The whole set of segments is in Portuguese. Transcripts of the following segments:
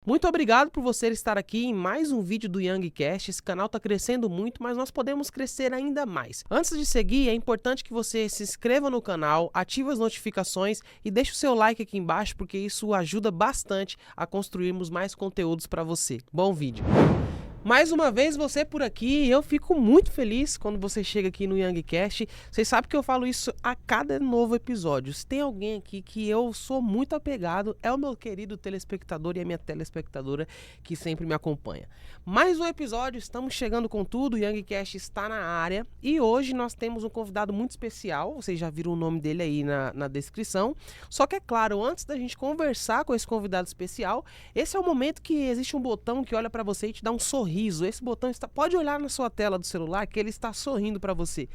Muito obrigado por você estar aqui em mais um vídeo do Youngcast. Esse canal está crescendo muito, mas nós podemos crescer ainda mais. Antes de seguir, é importante que você se inscreva no canal, ative as notificações e deixe o seu like aqui embaixo, porque isso ajuda bastante a construirmos mais conteúdos para você. Bom vídeo! Mais uma vez você por aqui, eu fico muito feliz quando você chega aqui no Youngcast. Vocês sabem que eu falo isso a cada novo episódio. Se tem alguém aqui que eu sou muito apegado, é o meu querido telespectador e a minha telespectadora que sempre me acompanha. Mais um episódio, estamos chegando com tudo, o Youngcast está na área e hoje nós temos um convidado muito especial, vocês já viram o nome dele aí na descrição. Só que é claro, antes da gente conversar com esse convidado especial, esse é o momento que existe um botão que olha para você e te dá um sorriso. Esse botão pode olhar na sua tela do celular que ele está sorrindo para você.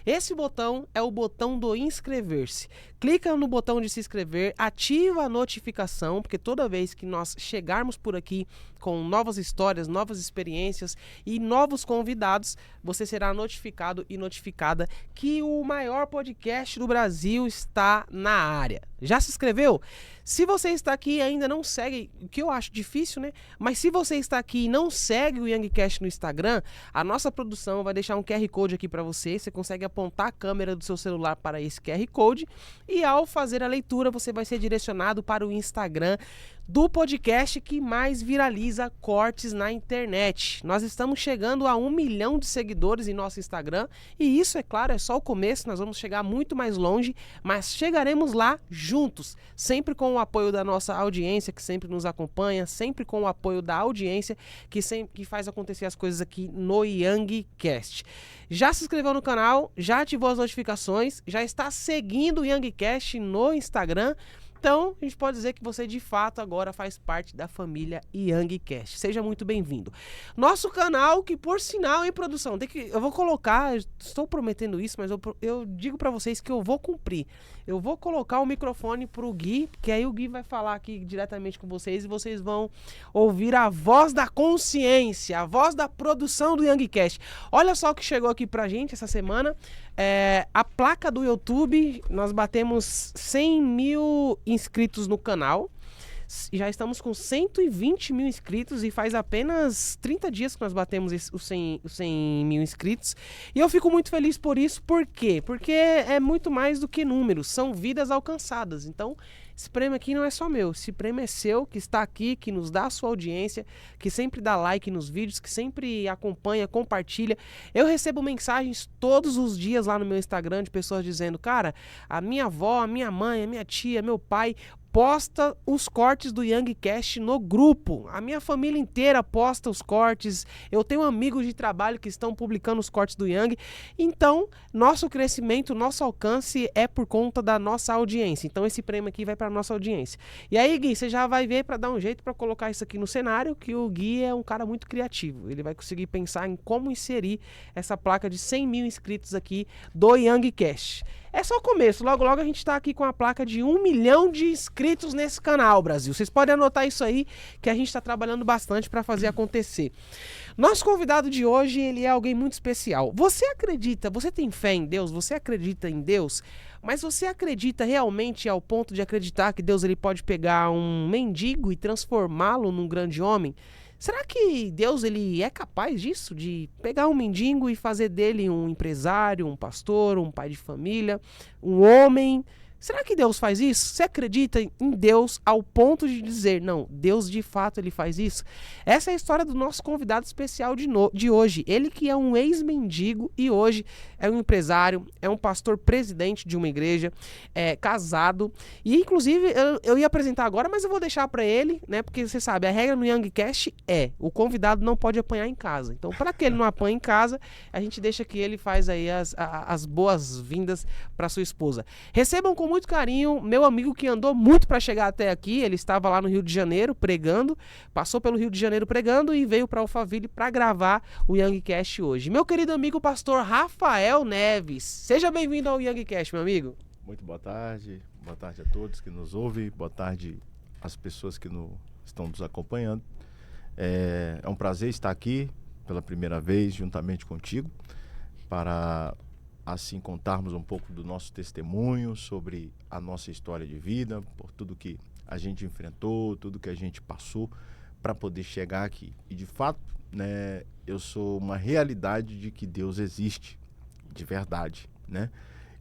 Esse botão é o botão do inscrever-se. Clica no botão de se inscrever, ativa a notificação, porque toda vez que nós chegarmos por aqui com novas histórias, novas experiências e novos convidados, você será notificado e notificada que o maior podcast do Brasil está na área. Já se inscreveu? Se você está aqui e ainda não segue, o que eu acho difícil, né? Mas se você está aqui e não segue o Youngcast no Instagram, a nossa produção vai deixar um QR Code aqui para você. Você consegue apontar a câmera do seu celular para esse QR Code e ao fazer a leitura você vai ser direcionado para o Instagram do podcast que mais viraliza cortes na internet. Nós estamos chegando a 1 milhão de seguidores em nosso Instagram e isso, é claro, é só o começo, nós vamos chegar muito mais longe, mas chegaremos lá juntos, sempre com o apoio da nossa audiência que sempre nos acompanha, sempre com o apoio da audiência que faz acontecer as coisas aqui no Youngcast. Já se inscreveu no canal, já ativou as notificações, já está seguindo o Youngcast no Instagram. Então, a gente pode dizer que você de fato agora faz parte da família Youngcast. Seja muito bem-vindo. Nosso canal, que por sinal, em produção, eu vou colocar, estou prometendo isso, mas eu digo para vocês que eu vou cumprir. Eu vou colocar o microfone pro Gui, que aí o Gui vai falar aqui diretamente com vocês e vocês vão ouvir a voz da consciência, a voz da produção do Youngcast. Olha só o que chegou aqui pra gente essa semana. A placa do YouTube, nós batemos 100 mil inscritos no canal. Já estamos com 120 mil inscritos e faz apenas 30 dias que nós batemos os 100 mil inscritos. E eu fico muito feliz por isso. Por quê? Porque é muito mais do que números, são vidas alcançadas. Então, esse prêmio aqui não é só meu, esse prêmio é seu, que está aqui, que nos dá a sua audiência, que sempre dá like nos vídeos, que sempre acompanha, compartilha. Eu recebo mensagens todos os dias lá no meu Instagram de pessoas dizendo: cara, a minha avó, a minha mãe, a minha tia, meu pai posta os cortes do Youngcast no grupo. A minha família inteira posta os cortes. Eu tenho amigos de trabalho que estão publicando os cortes do Young. Então, nosso crescimento, nosso alcance é por conta da nossa audiência. Então, esse prêmio aqui vai para nossa audiência. E aí, Gui, você já vai ver para dar um jeito para colocar isso aqui no cenário, que o Gui é um cara muito criativo. Ele vai conseguir pensar em como inserir essa placa de 100 mil inscritos aqui do Youngcast. É só o começo, logo logo a gente tá aqui com a placa de 1 milhão de inscritos nesse canal, Brasil. Vocês podem anotar isso aí, que a gente tá trabalhando bastante para fazer acontecer. Nosso convidado de hoje, ele é alguém muito especial. Você acredita, você tem fé em Deus, você acredita em Deus, mas você acredita realmente ao ponto de acreditar que Deus ele pode pegar um mendigo e transformá-lo num grande homem? Será que Deus ele é capaz disso? De pegar um mendigo e fazer dele um empresário, um pastor, um pai de família, um homem? Será que Deus faz isso? Você acredita em Deus ao ponto de dizer, não, Deus de fato ele faz isso? Essa é a história do nosso convidado especial de hoje. Ele que é um ex-mendigo e hoje é um empresário, é um pastor presidente de uma igreja, é casado. E inclusive eu ia apresentar agora, mas eu vou deixar para ele, né? Porque você sabe, a regra no Youngcast o convidado não pode apanhar em casa. Então, para que ele não apanhe em casa, a gente deixa que ele faz aí as boas-vindas para sua esposa. Recebam com muito carinho meu amigo que andou muito para chegar até aqui. Ele estava lá no Rio de Janeiro pregando, passou pelo Rio de Janeiro pregando e veio para Alphaville para gravar o Youngcast hoje. Meu querido amigo pastor Rafael Neves, seja bem-vindo ao Youngcast, meu amigo. Muito boa tarde a todos que nos ouvem, boa tarde às pessoas que estão nos acompanhando. É um prazer estar aqui pela primeira vez juntamente contigo para assim contarmos um pouco do nosso testemunho sobre a nossa história de vida, por tudo que a gente enfrentou, tudo que a gente passou, para poder chegar aqui. E de fato, né, eu sou uma realidade de que Deus existe, de verdade, né?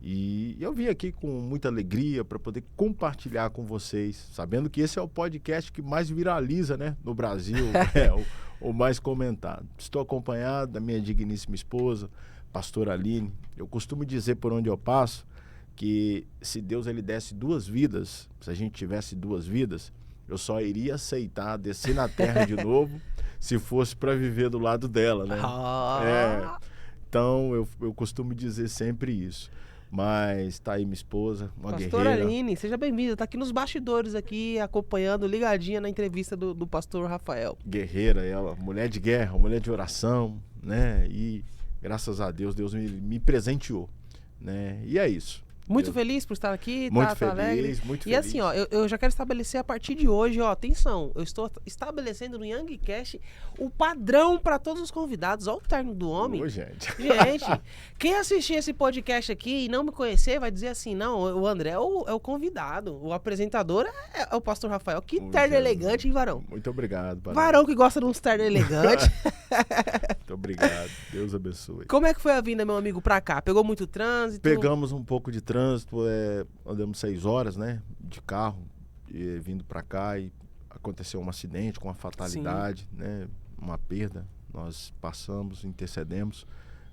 E eu vim aqui com muita alegria para poder compartilhar com vocês, sabendo que esse é o podcast que mais viraliza, né, no Brasil, o mais comentado. Estou acompanhado da minha digníssima esposa, pastora Aline. Eu costumo dizer por onde eu passo que se Deus ele desse 2 vidas, se a gente tivesse 2 vidas, eu só iria aceitar descer na terra de novo se fosse para viver do lado dela, né? Então eu costumo dizer sempre isso. Mas tá aí minha esposa, uma Pastora guerreira. Aline, seja bem-vinda. Tá aqui nos bastidores, aqui, acompanhando, ligadinha na entrevista do pastor Rafael. Guerreira, ela, mulher de guerra, mulher de oração, né? E graças a Deus, Deus me presenteou, né? E é isso. Muito feliz por estar aqui, muito tá alegre. Muito feliz. E assim, ó, eu já quero estabelecer a partir de hoje, ó, atenção, eu estou estabelecendo no YangCast o padrão para todos os convidados. Ó o terno do homem. Ô, gente. Gente, quem assistir esse podcast aqui e não me conhecer vai dizer assim, não, o André é o convidado, o apresentador é o pastor Rafael. Que terno elegante, hein, varão? Muito obrigado, varão que gosta de uns ternos elegantes. Muito obrigado, Deus abençoe. Como é que foi a vinda, meu amigo, pra cá? Pegou muito trânsito? Pegamos um pouco de trânsito, andamos 6 horas, né, de carro, vindo para cá, e aconteceu um acidente com uma fatalidade, né, uma perda. Nós passamos, intercedemos,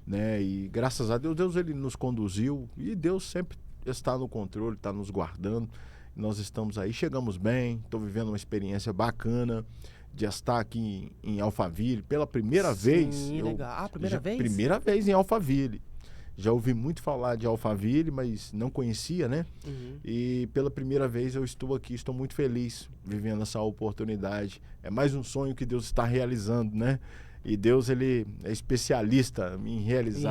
né, e graças a Deus, Deus ele nos conduziu, e Deus sempre está no controle, está nos guardando. Nós estamos aí, chegamos bem, estou vivendo uma experiência bacana de estar aqui em Alphaville pela primeira vez. Legal. Primeira vez? Primeira vez em Alphaville. Já ouvi muito falar de Alphaville, mas não conhecia, né? E pela primeira vez eu estou aqui, estou muito feliz vivendo essa oportunidade. É mais um sonho que Deus está realizando, né? E Deus, ele é especialista em realizar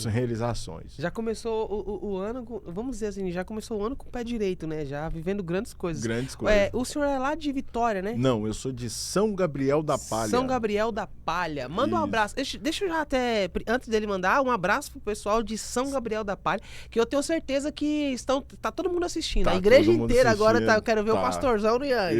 realizações. Já começou o ano, vamos dizer assim, já começou o ano com o pé direito, né? Já vivendo grandes coisas. Grandes coisas. O senhor é lá de Vitória, né? Não, eu sou de São Gabriel da Palha. São Gabriel da Palha. Manda um abraço. Deixa eu já até, antes dele mandar, um abraço pro pessoal de São Gabriel da Palha, que eu tenho certeza que tá todo mundo assistindo. Tá, a igreja inteira assistindo. Agora eu quero ver o pastorzão no Yang.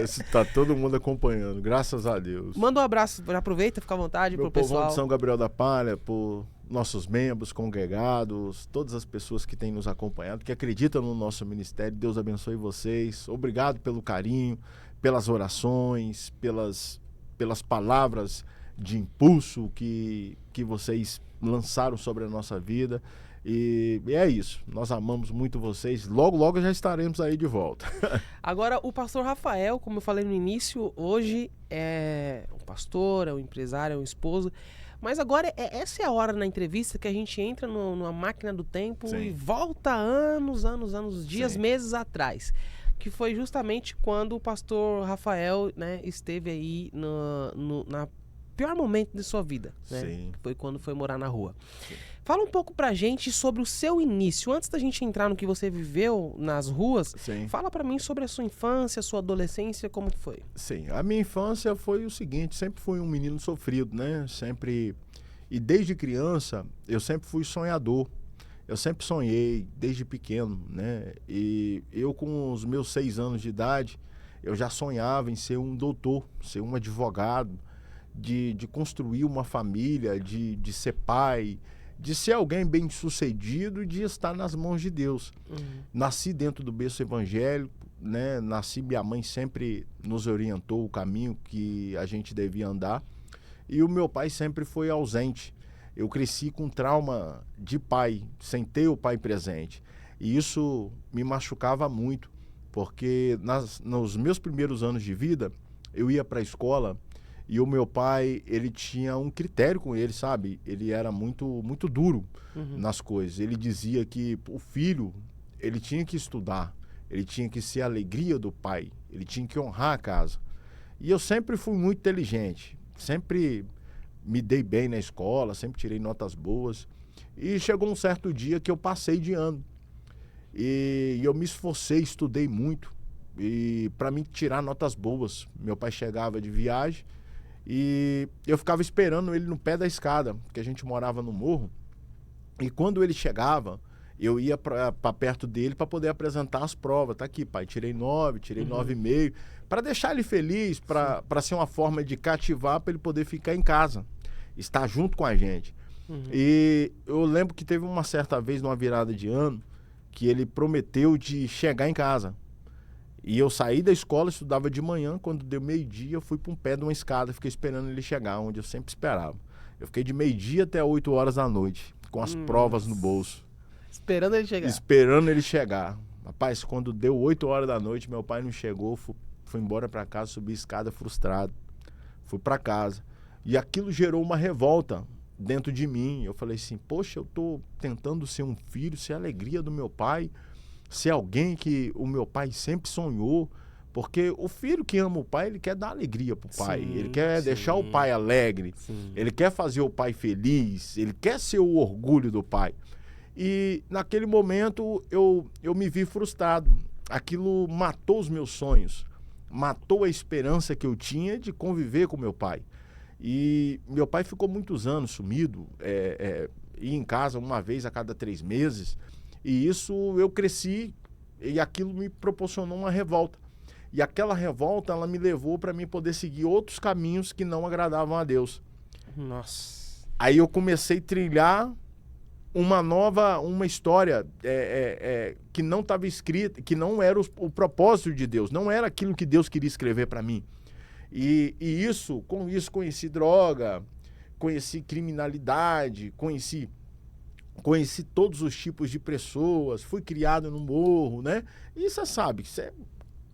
Isso, tá todo mundo acompanhando, graças a Deus. Manda um abraço, aproveita, fica à vontade pro pessoal. Povo de São Gabriel da Palha, por nossos membros, congregados, todas as pessoas que têm nos acompanhado, que acreditam no nosso ministério. Deus abençoe vocês. Obrigado pelo carinho, pelas orações, pelas palavras de impulso que vocês lançaram sobre a nossa vida. E é isso, nós amamos muito vocês. Logo, logo já estaremos aí de volta. Agora, o pastor Rafael, como eu falei no início, hoje é um pastor, é um empresário, é um esposo. Mas agora, essa é a hora na entrevista que a gente entra numa máquina do tempo. Sim. E volta anos, dias, sim, meses atrás. Que foi justamente quando o pastor Rafael, né, esteve aí na pior momento de sua vida, né? Sim. Foi quando foi morar na rua. Sim. Fala um pouco pra gente sobre o seu início. Antes da gente entrar no que você viveu nas ruas, sim, fala pra mim sobre a sua infância, sua adolescência, como que foi? Sim, a minha infância foi o seguinte, sempre fui um menino sofrido, né? E desde criança, eu sempre fui sonhador. Eu sempre sonhei, desde pequeno, né? E eu, com os meus 6 anos de idade, eu já sonhava em ser um doutor, ser um advogado, de construir uma família, de ser pai, de ser alguém bem sucedido e de estar nas mãos de Deus. Nasci dentro do berço evangélico, né? Minha mãe sempre nos orientou o caminho que a gente devia andar, e o meu pai sempre foi ausente. Eu cresci com trauma de pai, sem ter o pai presente, e isso me machucava muito, porque nos meus primeiros anos de vida, eu ia para a escola. E o meu pai, ele tinha um critério com ele, sabe? Ele era muito, muito duro nas coisas. Ele dizia que o filho, ele tinha que estudar, ele tinha que ser a alegria do pai, ele tinha que honrar a casa. E eu sempre fui muito inteligente, sempre me dei bem na escola, sempre tirei notas boas. E chegou um certo dia que eu passei de ano. E eu me esforcei, estudei muito, e para mim tirar notas boas. Meu pai chegava de viagem, e eu ficava esperando ele no pé da escada, porque a gente morava no morro. E quando ele chegava, eu ia para perto dele para poder apresentar as provas. Tá aqui, pai, tirei 9, tirei 9,5, para deixar ele feliz, para ser uma forma de cativar para ele poder ficar em casa, estar junto com a gente. E eu lembro que teve uma certa vez, numa virada de ano, que ele prometeu de chegar em casa. E eu saí da escola, estudava de manhã, quando deu meio-dia, eu fui para um pé de uma escada, fiquei esperando ele chegar, onde eu sempre esperava. Eu fiquei de meio-dia até 8 horas da noite, com as provas no bolso. Esperando ele chegar. Esperando ele chegar. Rapaz, quando deu 8 horas da noite, meu pai não chegou, fui embora para casa, subi a escada frustrado. Fui para casa. E aquilo gerou uma revolta dentro de mim. Eu falei assim, poxa, eu tô tentando ser um filho, ser a alegria do meu pai, ser alguém que o meu pai sempre sonhou, porque o filho que ama o pai, ele quer dar alegria pro pai, ele quer deixar o pai alegre, ele quer fazer o pai feliz, ele quer ser o orgulho do pai. E naquele momento eu me vi frustrado, aquilo matou os meus sonhos, matou a esperança que eu tinha de conviver com meu pai. E meu pai ficou muitos anos sumido, ia em casa uma vez a cada 3 meses, e isso eu cresci e aquilo me proporcionou uma revolta. E aquela revolta, ela me levou para mim poder seguir outros caminhos que não agradavam a Deus. Nossa. Aí eu comecei a trilhar uma história que não estava escrita, que não era o propósito de Deus, não era aquilo que Deus queria escrever para mim. E com isso conheci droga, conheci criminalidade, conheci todos os tipos de pessoas, fui criado no morro, né? E você sabe, você é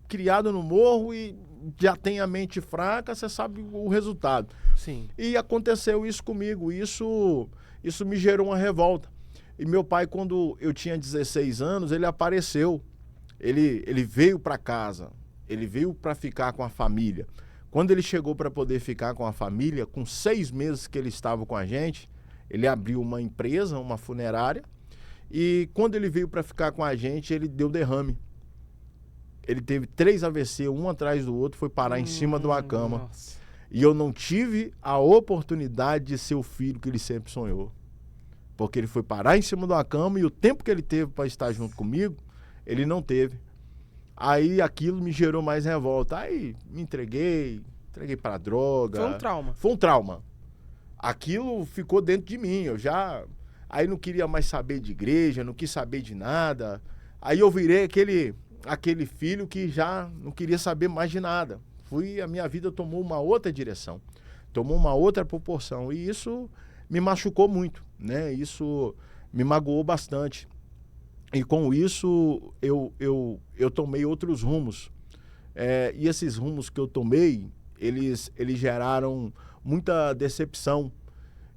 criado no morro e já tem a mente fraca, você sabe o resultado. Sim. E aconteceu isso comigo, isso me gerou uma revolta. E meu pai, quando eu tinha 16 anos, ele apareceu, ele veio para casa, ele veio para ficar com a família. Quando ele chegou para poder ficar com a família, com 6 meses que ele estava com a gente, ele abriu uma empresa, uma funerária, e quando ele veio para ficar com a gente, ele deu derrame. Ele teve 3 AVC, um atrás do outro, foi parar em cima de uma cama. Nossa. E eu não tive a oportunidade de ser o filho que ele sempre sonhou. Porque ele foi parar em cima de uma cama e o tempo que ele teve para estar junto comigo, ele não teve. Aí aquilo me gerou mais revolta. Aí me entreguei para droga. Foi um trauma. Foi um trauma. Aquilo ficou dentro de mim. Aí não queria mais saber de igreja, não quis saber de nada. Aí eu virei aquele filho que já não queria saber mais de nada. A minha vida tomou uma outra direção, tomou uma outra proporção. E isso me machucou muito, né? Isso me magoou bastante. E com isso eu tomei outros rumos. E esses rumos que eu tomei, eles geraram muita decepção.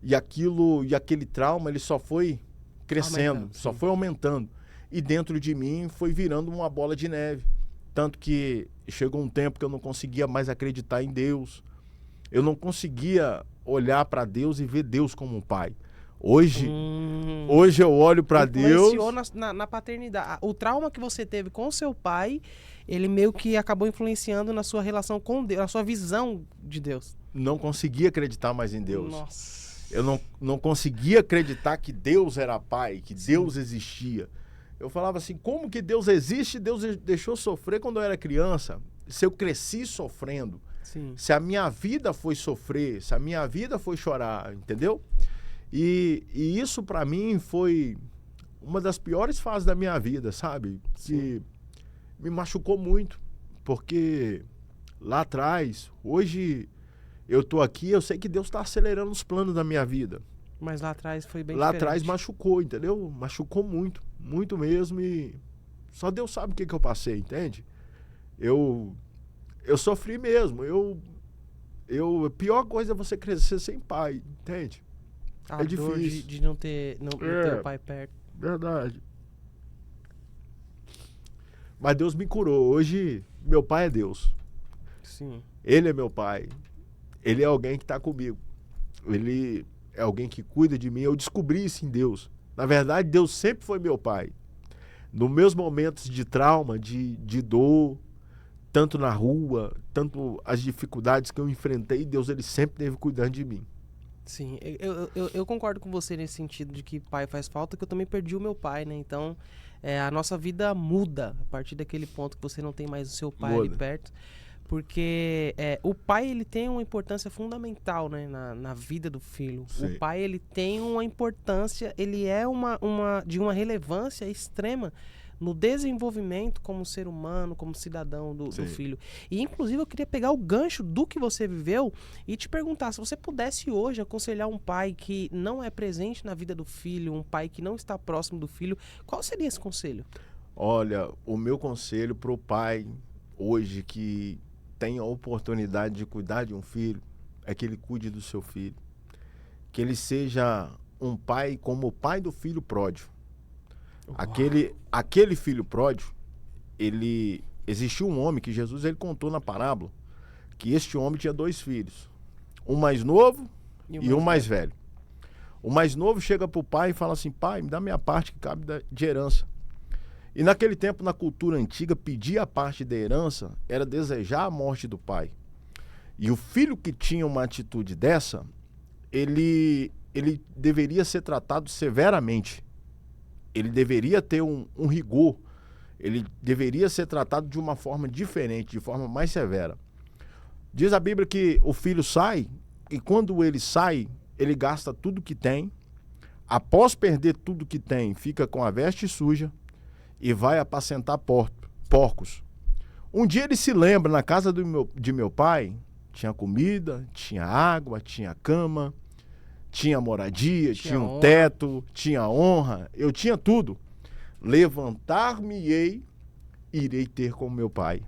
E aquele trauma, ele só foi crescendo, só foi aumentando. E dentro de mim foi virando uma bola de neve. Tanto que chegou um tempo que eu não conseguia mais acreditar em Deus. Eu não conseguia olhar para Deus e ver Deus como um pai. Hoje eu olho para Deus... Influenciou na paternidade. O trauma que você teve com seu pai, ele meio que acabou influenciando na sua relação com Deus, na sua visão de Deus. Não conseguia acreditar mais em Deus. Nossa. Eu não conseguia acreditar que Deus era pai, que Deus existia. Eu falava assim, como que Deus existe? Deus deixou sofrer quando eu era criança. Se eu cresci sofrendo, se a minha vida foi sofrer, se a minha vida foi chorar, entendeu? E isso para mim foi uma das piores fases da minha vida, sabe? Que me machucou muito, porque lá atrás, hoje eu tô aqui, eu sei que Deus está acelerando os planos da minha vida. Mas lá atrás foi bem Lá diferente. atrás machucou, entendeu? Machucou muito, muito mesmo, e só Deus sabe o que eu passei, entende? Eu sofri mesmo, a pior coisa é você crescer sem pai, entende? A dor difícil. de não ter o pai perto. Verdade. Mas Deus me curou. Hoje, meu pai é Deus. Sim. Ele é meu pai. Ele é alguém que está comigo. Ele é alguém que cuida de mim. Eu descobri isso em Deus. Na verdade, Deus sempre foi meu pai. Nos meus momentos de trauma, de dor, tanto na rua, tanto as dificuldades que eu enfrentei, Deus ele sempre esteve cuidando de mim. Sim, eu concordo com você nesse sentido de que pai faz falta, que eu também perdi o meu pai, né? Então, a nossa vida muda a partir daquele ponto que você não tem mais o seu pai ali perto. Porque o pai, ele tem uma importância fundamental, né, na vida do filho. Sim. O pai, ele tem uma importância, ele é de uma relevância extrema no desenvolvimento como ser humano, como cidadão do filho. E, inclusive, eu queria pegar o gancho do que você viveu e te perguntar, se você pudesse hoje aconselhar um pai que não é presente na vida do filho, um pai que não está próximo do filho, qual seria esse conselho? Olha, o meu conselho para o pai hoje que tem a oportunidade de cuidar de um filho é que ele cuide do seu filho. Que ele seja um pai como o pai do filho pródigo. Aquele filho pródigo, existiu um homem que Jesus ele contou na parábola que este homem tinha 2 filhos, um mais novo e um mais velho. O mais novo chega para o pai e fala assim: pai, me dá minha parte que cabe de herança. E naquele tempo, na cultura antiga, pedir a parte da herança era desejar a morte do pai. E o filho que tinha uma atitude dessa, ele deveria ser tratado severamente. Ele deveria ter um rigor. Ele deveria ser tratado de uma forma diferente, de forma mais severa. Diz a Bíblia que o filho sai, e quando ele sai, ele gasta tudo que tem. Após perder tudo que tem, fica com a veste suja e vai apacentar porcos. Um dia ele se lembra, na casa de meu pai, tinha comida, tinha água, tinha cama, tinha moradia, tinha um teto, tinha honra, eu tinha tudo. Levantar-me-ei, irei ter com meu pai.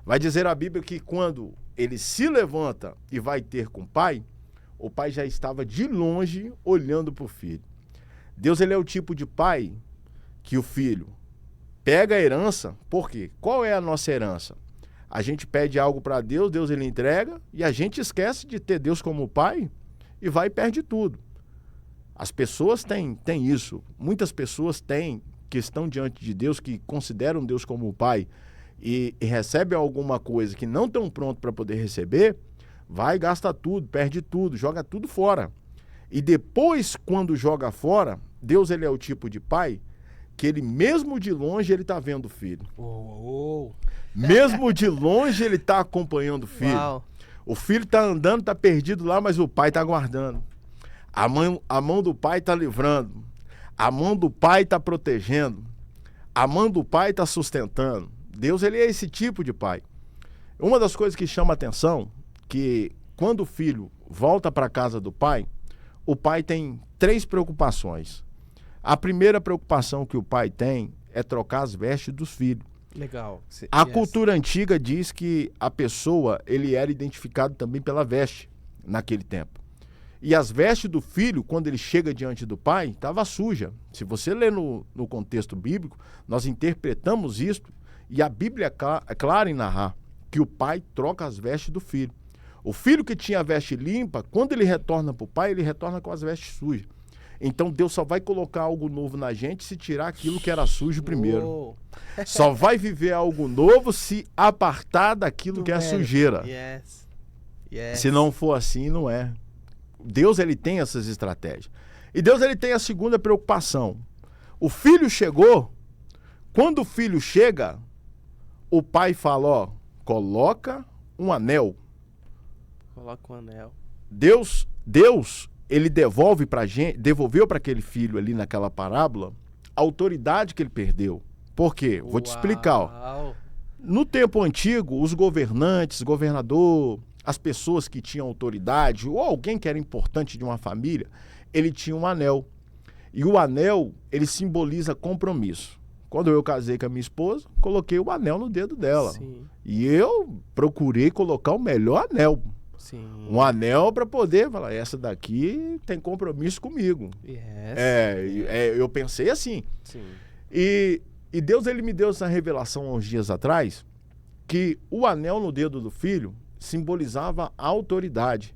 Vai dizer a Bíblia que quando ele se levanta e vai ter com o pai já estava de longe olhando para o filho. Deus, ele é o tipo de pai que o filho pega a herança. Por quê? Qual é a nossa herança? A gente pede algo para Deus, Deus ele entrega, e a gente esquece de ter Deus como pai e vai e perde tudo. As pessoas têm isso. Muitas pessoas que estão diante de Deus, que consideram Deus como o pai e recebem alguma coisa que não estão prontos para poder receber, vai e gasta tudo, perde tudo, joga tudo fora. E depois, quando joga fora, Deus ele é o tipo de pai que ele, mesmo de longe, ele está vendo o filho. Mesmo de longe, ele está acompanhando o filho. Uau. O filho está andando, está perdido lá, mas o pai está guardando. A mão do pai está livrando. A mão do pai está protegendo. A mão do pai está sustentando. Deus, ele é esse tipo de pai. Uma das coisas que chama a atenção, que quando o filho volta para a casa do pai, o pai tem 3 preocupações. A primeira preocupação que o pai tem é trocar as vestes dos filhos. Legal. A cultura antiga diz que a pessoa, ele era identificado também pela veste naquele tempo. E as vestes do filho, quando ele chega diante do pai, estava suja. Se você ler no contexto bíblico, nós interpretamos isto, e a Bíblia é clara em narrar que o pai troca as vestes do filho. O filho que tinha a veste limpa, quando ele retorna para o pai, ele retorna com as vestes sujas. Então Deus só vai colocar algo novo na gente se tirar aquilo que era sujo primeiro. Só vai viver algo novo se apartar daquilo que é sujeira. Se não for assim, não é. Deus, ele tem essas estratégias. E Deus, ele tem a segunda preocupação. O filho chegou, quando o filho chega, o pai fala, coloca um anel. Coloca um anel. Deus, ele devolveu para aquele filho ali naquela parábola a autoridade que ele perdeu. Por quê? Vou te explicar. No tempo antigo, os governantes, governador, as pessoas que tinham autoridade, ou alguém que era importante de uma família, ele tinha um anel. E o anel, ele simboliza compromisso. Quando eu casei com a minha esposa, coloquei o anel no dedo dela. Sim. E eu procurei colocar o melhor anel. Sim. Um anel para poder falar, essa daqui tem compromisso comigo. Eu pensei assim. Sim. E Deus, ele me deu essa revelação há uns dias atrás, que o anel no dedo do filho simbolizava a autoridade.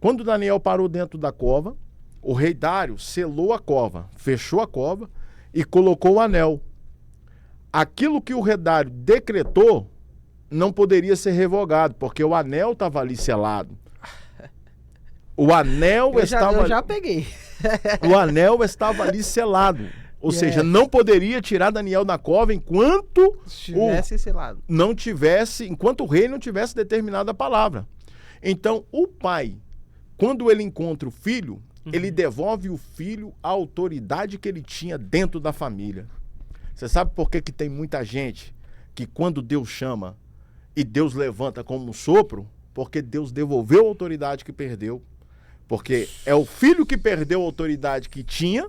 Quando Daniel parou dentro da cova, o rei Dário selou a cova, fechou a cova e colocou o anel. Aquilo que o rei Dário decretou não poderia ser revogado, porque o anel estava ali selado. O anel Eu já peguei. O anel estava ali selado. Ou seja, não poderia tirar Daniel da cova enquanto enquanto o rei não tivesse determinado a palavra. Então, o pai, quando ele encontra o filho, ele devolve o filho à autoridade que ele tinha dentro da família. Você sabe por que tem muita gente que quando Deus chama e Deus levanta como um sopro? Porque Deus devolveu a autoridade que perdeu. Porque é o filho que perdeu a autoridade que tinha,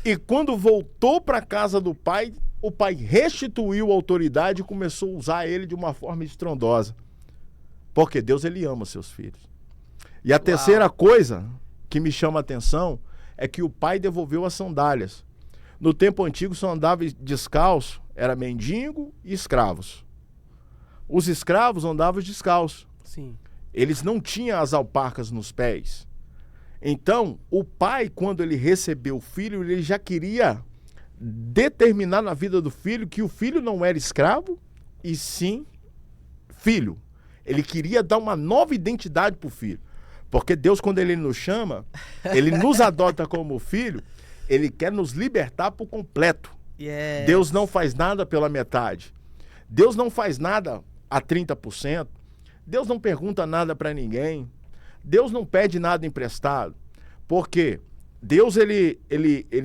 e quando voltou para a casa do pai, o pai restituiu a autoridade e começou a usar ele de uma forma estrondosa. Porque Deus, ele ama seus filhos. E a terceira coisa que me chama a atenção é que o pai devolveu as sandálias. No tempo antigo só andava descalço, era mendigo e escravos. Os escravos andavam descalços. Sim. Eles não tinham as alparcas nos pés. Então, o pai, quando ele recebeu o filho, ele já queria determinar na vida do filho que o filho não era escravo, e sim filho. Ele queria dar uma nova identidade para o filho. Porque Deus, quando ele nos chama, ele nos adota como filho, ele quer nos libertar por completo. Yes. Deus não faz nada pela metade. Deus não faz nada a 30%. Deus não pergunta nada para ninguém. Deus não pede nada emprestado. Porque Deus, ele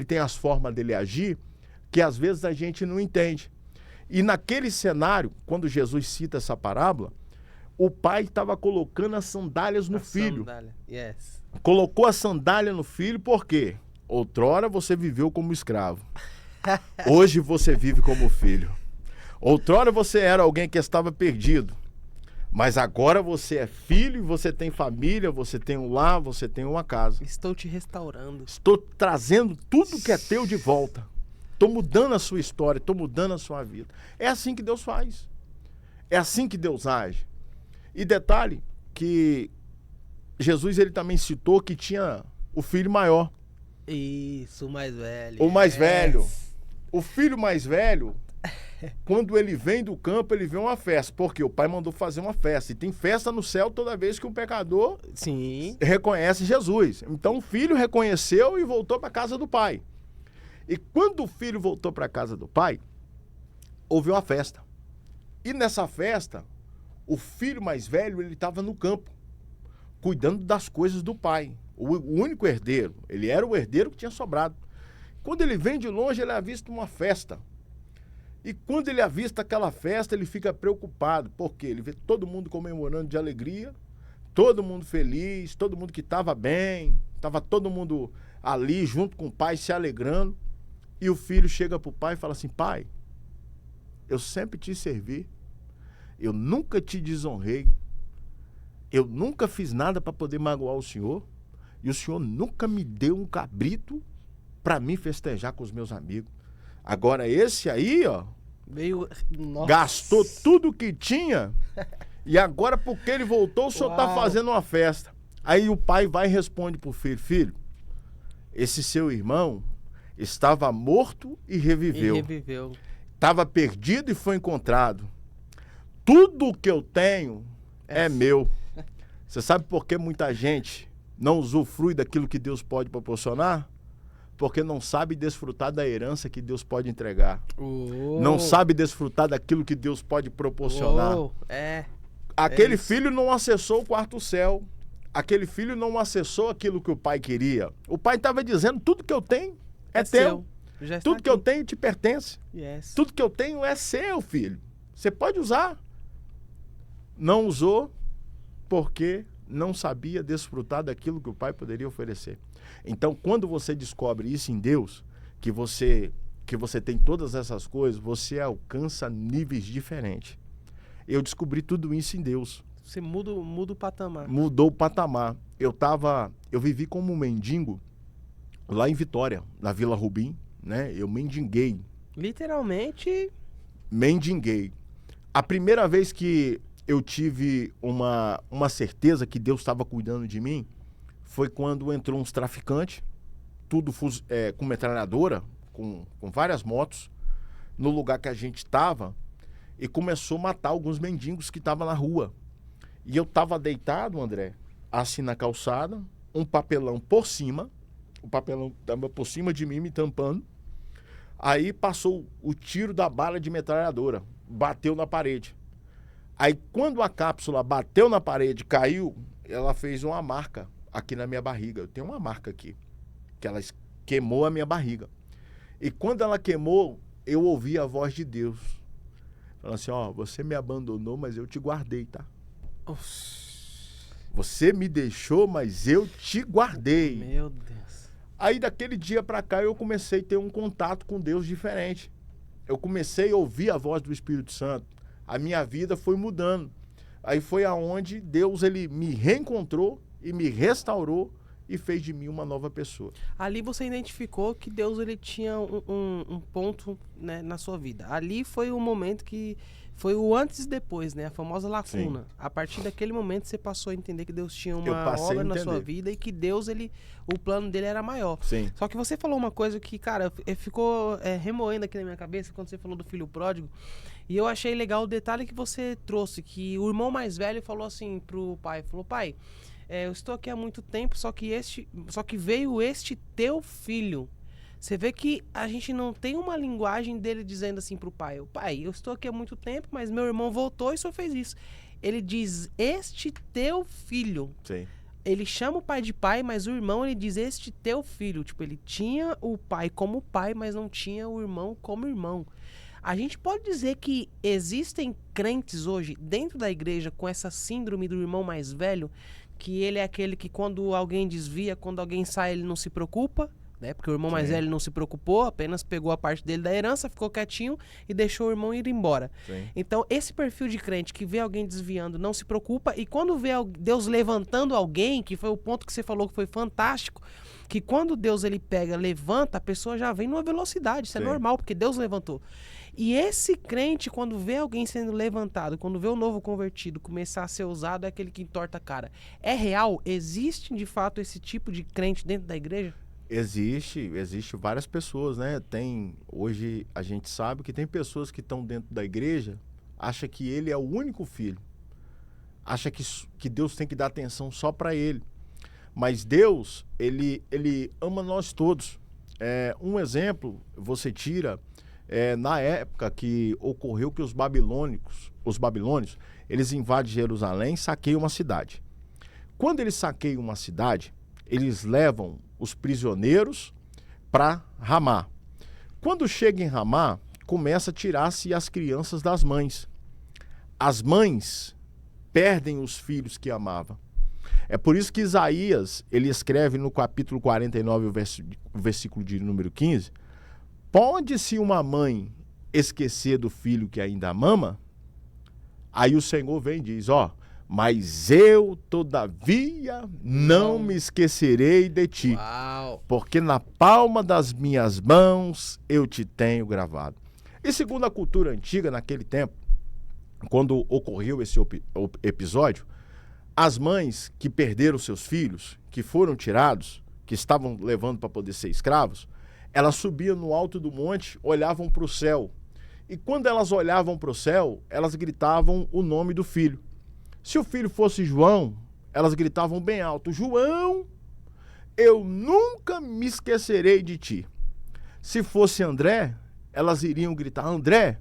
tem as formas dele agir que às vezes a gente não entende. E naquele cenário, quando Jesus cita essa parábola, o pai estava colocando as sandálias no filho. Yes. Colocou a sandália no filho, por quê? Outrora você viveu como escravo. Hoje você vive como filho. Outrora você era alguém que estava perdido. Mas agora você é filho e você tem família, você tem um lar, você tem uma casa. Estou te restaurando. Estou trazendo tudo que é teu de volta. Estou mudando a sua história, estou mudando a sua vida. É assim que Deus faz. É assim que Deus age. E detalhe que Jesus, ele também citou que tinha o filho maior. Isso, o mais velho. O mais velho. O filho mais velho, quando ele vem do campo, ele vê uma festa. Porque o pai mandou fazer uma festa. E tem festa no céu toda vez que um pecador reconhece Jesus. Então o filho reconheceu e voltou para a casa do pai. E quando o filho voltou para a casa do pai, houve uma festa. E nessa festa, o filho mais velho, ele estava no campo, cuidando das coisas do pai. O único herdeiro. Ele era o herdeiro que tinha sobrado. Quando ele vem de longe, ele avista uma festa. E quando ele avista aquela festa, ele fica preocupado. Porque ele vê todo mundo comemorando de alegria, todo mundo feliz, todo mundo que estava bem, estava todo mundo ali junto com o pai se alegrando. E o filho chega para o pai e fala assim: pai, eu sempre te servi, eu nunca te desonrei, eu nunca fiz nada para poder magoar o senhor, e o senhor nunca me deu um cabrito para mim festejar com os meus amigos. Agora esse aí, ó, gastou tudo que tinha, e agora porque ele voltou, o senhor tá fazendo uma festa. Aí o pai vai e responde pro filho: filho, esse seu irmão estava morto e reviveu. Estava perdido e foi encontrado. Tudo que eu tenho é meu. Você sabe por que muita gente não usufrui daquilo que Deus pode proporcionar? Porque não sabe desfrutar da herança que Deus pode entregar. Não sabe desfrutar daquilo que Deus pode proporcionar. Aquele filho não acessou o quarto céu. Aquele filho não acessou aquilo que o pai queria. O pai estava dizendo: tudo que eu tenho é teu. Tudo que eu tenho te pertence. Tudo que eu tenho é seu, filho. Você pode usar. Não usou porque não sabia desfrutar daquilo que o pai poderia oferecer. Então, quando você descobre isso em Deus, que você tem todas essas coisas, você alcança níveis diferentes. Eu descobri tudo isso em Deus. Você muda o patamar. Mudou o patamar. Eu vivi como um mendigo lá em Vitória, na Vila Rubim, né? Eu mendiguei. Literalmente? Mendiguei. A primeira vez que eu tive uma certeza que Deus estava cuidando de mim foi quando entrou uns traficantes, tudo com metralhadora, com várias motos, no lugar que a gente estava, e começou a matar alguns mendigos que estavam na rua. E eu estava deitado, André, assim na calçada, um papelão por cima, o papelão estava por cima de mim, me tampando. Aí passou o tiro da bala de metralhadora, bateu na parede. Aí quando a cápsula bateu na parede, caiu, ela fez uma marca aqui na minha barriga. Eu tenho uma marca aqui, que ela queimou a minha barriga. E quando ela queimou, eu ouvi a voz de Deus. Falando assim, ó, você me abandonou, mas eu te guardei, tá? Você me deixou, mas eu te guardei. Meu Deus. Aí daquele dia pra cá eu comecei a ter um contato com Deus diferente. Eu comecei a ouvir a voz do Espírito Santo. A minha vida foi mudando. Aí foi aonde Deus ele me reencontrou e me restaurou e fez de mim uma nova pessoa. Ali você identificou que Deus ele tinha um ponto, né, na sua vida. Ali foi o momento que foi o antes e depois, né? A famosa lacuna. Sim. A partir daquele momento você passou a entender que Deus tinha uma obra na sua vida e que Deus, o plano dele era maior. Sim. Só que você falou uma coisa que, cara, ficou remoendo aqui na minha cabeça quando você falou do filho pródigo. E eu achei legal o detalhe que você trouxe, que o irmão mais velho falou assim pro pai, falou, pai, eu estou aqui há muito tempo, só que veio este teu filho. Você vê que a gente não tem uma linguagem dele dizendo assim pro pai, pai, eu estou aqui há muito tempo, mas meu irmão voltou e só fez isso. Ele diz, este teu filho. Sim. Ele chama o pai de pai, mas o irmão, ele diz, este teu filho. Tipo, ele tinha o pai como pai, mas não tinha o irmão como irmão. A gente pode dizer que existem crentes hoje dentro da igreja com essa síndrome do irmão mais velho, que ele é aquele que quando alguém desvia, quando alguém sai, ele não se preocupa, né? Porque o irmão mais velho não se preocupou, apenas pegou a parte dele da herança, ficou quietinho e deixou o irmão ir embora. Sim. Então, esse perfil de crente que vê alguém desviando, não se preocupa, e quando vê Deus levantando alguém, que foi o ponto que você falou que foi fantástico, que quando Deus ele pega, levanta, a pessoa já vem numa velocidade, isso é normal, porque Deus levantou. E esse crente, quando vê alguém sendo levantado, quando vê o novo convertido começar a ser usado, é aquele que entorta a cara. É real? Existe, de fato, esse tipo de crente dentro da igreja? Existe várias pessoas, né? Hoje a gente sabe que tem pessoas que estão dentro da igreja, acha que ele é o único filho. Acha que Deus tem que dar atenção só para ele. Mas Deus, ele ama nós todos. Um exemplo, você tira... na época que ocorreu que os babilônios, eles invadem Jerusalém e saqueiam uma cidade. Quando eles saqueiam uma cidade, eles levam os prisioneiros para Ramá. Quando chega em Ramá, começa a tirar-se as crianças das mães. As mães perdem os filhos que amavam. É por isso que Isaías, ele escreve no capítulo 49, o versículo de número 15, pode-se uma mãe esquecer do filho que ainda mama? Aí o Senhor vem e diz, mas eu, todavia, não me esquecerei de ti. Uau. Porque na palma das minhas mãos eu te tenho gravado. E segundo a cultura antiga, naquele tempo, quando ocorreu esse episódio, as mães que perderam seus filhos, que foram tirados, que estavam levando para poder ser escravos, elas subiam no alto do monte, olhavam para o céu. E quando elas olhavam para o céu, elas gritavam o nome do filho. Se o filho fosse João, elas gritavam bem alto, João, eu nunca me esquecerei de ti. Se fosse André, elas iriam gritar, André,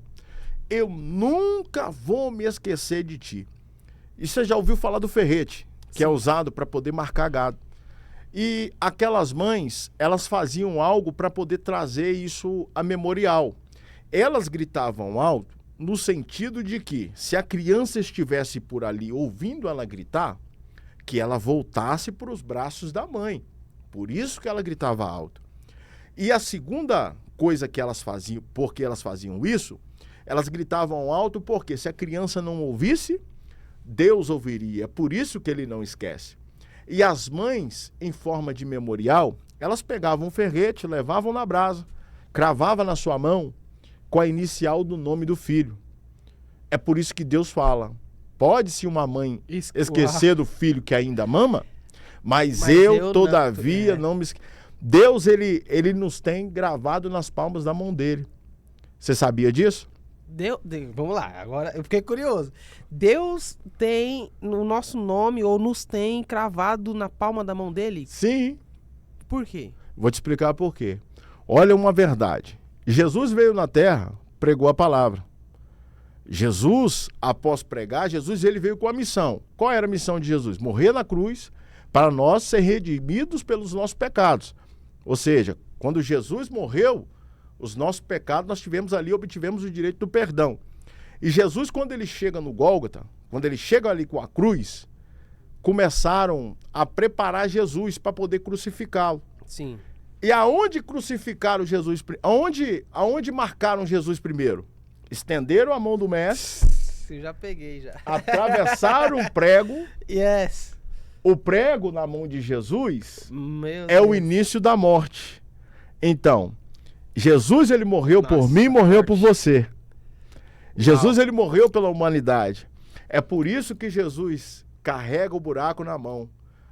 eu nunca vou me esquecer de ti. E você já ouviu falar do ferrete, que é usado para poder marcar gado. E aquelas mães, elas faziam algo para poder trazer isso a memorial. Elas gritavam alto no sentido de que, se a criança estivesse por ali ouvindo ela gritar, que ela voltasse para os braços da mãe. Por isso que ela gritava alto. E a segunda coisa que elas faziam, porque elas faziam isso, elas gritavam alto porque se a criança não ouvisse, Deus ouviria. É por isso que ele não esquece. E as mães, em forma de memorial, elas pegavam um ferrete, levavam na brasa, cravavam na sua mão com a inicial do nome do filho. É por isso que Deus fala, pode-se uma mãe esquecer do filho que ainda mama, mas eu todavia, não me esqueço. Deus, ele nos tem gravado nas palmas da mão dele. Você sabia disso? Vamos lá, agora eu fiquei curioso. Deus tem o nosso nome ou nos tem cravado na palma da mão dele? Sim. Por quê? Vou te explicar por quê. Olha uma verdade. Jesus veio na terra, pregou a palavra. Jesus, após pregar, ele veio com a missão. Qual era a missão de Jesus? Morrer na cruz para nós ser redimidos pelos nossos pecados. Ou seja, quando Jesus morreu, os nossos pecados nós obtivemos o direito do perdão. E Jesus, quando ele chega no Gólgota, quando ele chega ali com a cruz, começaram a preparar Jesus para poder crucificá-lo. Sim. E aonde crucificaram Jesus? Aonde marcaram Jesus primeiro? Estenderam a mão do mestre. Eu já peguei, já. Atravessaram o prego. Yes. O prego na mão de Jesus Meu é Deus. o início da morte. Então, Jesus ele morreu por mim e morreu por você. Jesus ele morreu pela humanidade. É por isso que Jesus carrega o buraco na mão.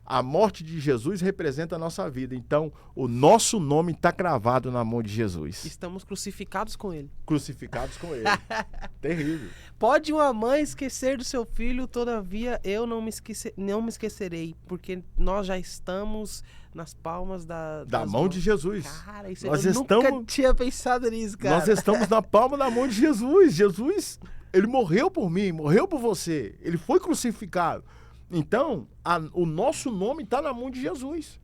A morte de Jesus representa a nossa vida. Então, o nosso nome está cravado na mão de Jesus. Estamos crucificados com ele. Crucificados com ele. Terrível. Pode uma mãe esquecer do seu filho, todavia eu não me esquecerei, porque nós já estamos nas palmas da mão de Jesus. Cara, isso Nós eu estamos, nunca tinha pensado nisso, cara. Nós estamos na palma da mão de Jesus. Jesus, ele morreu por mim, morreu por você. Ele foi crucificado. Então, o nosso nome está na mão de Jesus.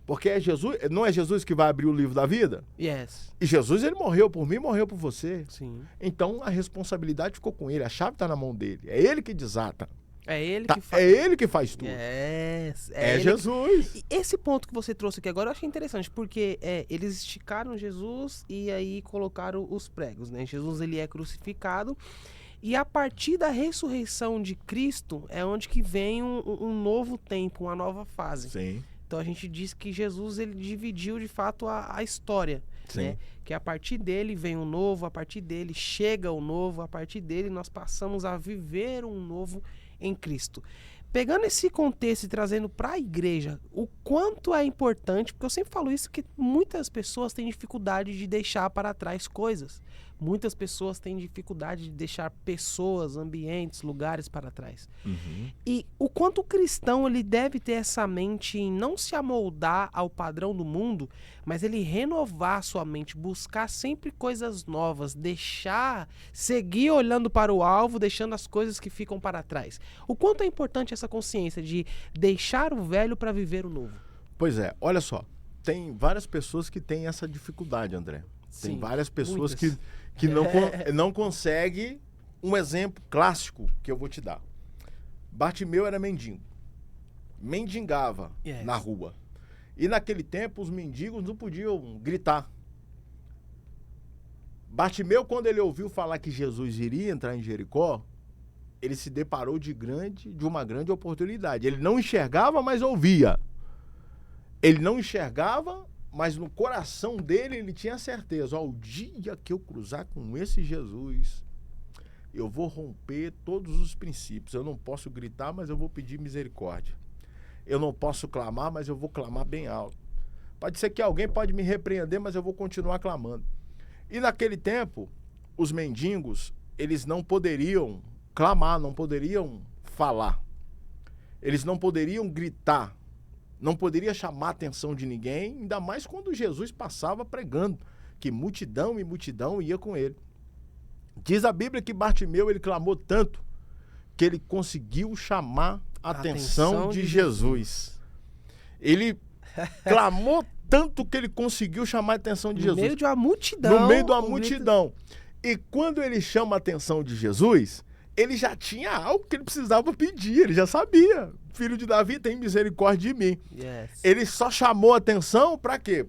Porque é Jesus, não é Jesus que vai abrir o livro da vida? Yes. E Jesus, ele morreu por mim, morreu por você. Sim. Então, a responsabilidade ficou com ele, a chave está na mão dele. É ele que desata. É ele que faz. É ele que faz tudo. Yes. É Jesus. E esse ponto que você trouxe aqui agora eu achei interessante, porque eles esticaram Jesus e aí colocaram os pregos, né? Jesus, ele é crucificado. E a partir da ressurreição de Cristo é onde que vem um novo tempo, uma nova fase. Sim. Então a gente diz que Jesus ele dividiu de fato a história. Sim. Né? Que a partir dele vem o novo, a partir dele chega o novo, a partir dele nós passamos a viver um novo em Cristo. Pegando esse contexto e trazendo para a igreja, o quanto é importante, porque eu sempre falo isso, que muitas pessoas têm dificuldade de deixar para trás coisas. Muitas pessoas têm dificuldade de deixar pessoas, ambientes, lugares para trás. Uhum. E o quanto o cristão ele deve ter essa mente em não se amoldar ao padrão do mundo, mas ele renovar sua mente, buscar sempre coisas novas, seguir olhando para o alvo, deixando as coisas que ficam para trás. O quanto é importante essa consciência de deixar o velho para viver o novo? Pois é, olha só, tem várias pessoas que têm essa dificuldade, André. Tem Sim, várias pessoas muitas. que não conseguem. Um exemplo clássico que eu vou te dar. Bartimeu era mendigo. Mendigava na rua. E naquele tempo os mendigos não podiam gritar. Bartimeu, quando ele ouviu falar que Jesus iria entrar em Jericó, ele se deparou de uma grande oportunidade. Ele não enxergava, mas ouvia. Ele não enxergava, mas no coração dele ele tinha certeza. O dia que eu cruzar com esse Jesus, eu vou romper todos os princípios. Eu não posso gritar, mas eu vou pedir misericórdia. Eu não posso clamar, mas eu vou clamar bem alto. Pode ser que alguém pode me repreender, mas eu vou continuar clamando. E naquele tempo, os mendigos, eles não poderiam clamar, não poderiam falar. Eles não poderiam gritar. Não poderia chamar a atenção de ninguém, ainda mais quando Jesus passava pregando, que multidão e multidão ia com ele. Diz a Bíblia que Bartimeu, ele clamou tanto, que ele conseguiu chamar a atenção de Jesus. Ele clamou tanto que ele conseguiu chamar a atenção de Jesus. No meio de uma multidão. No meio de uma multidão. E quando ele chama a atenção de Jesus, ele já tinha algo que ele precisava pedir, ele já sabia. Filho de Davi, tem misericórdia de mim. Yes. Ele só chamou a atenção para quê?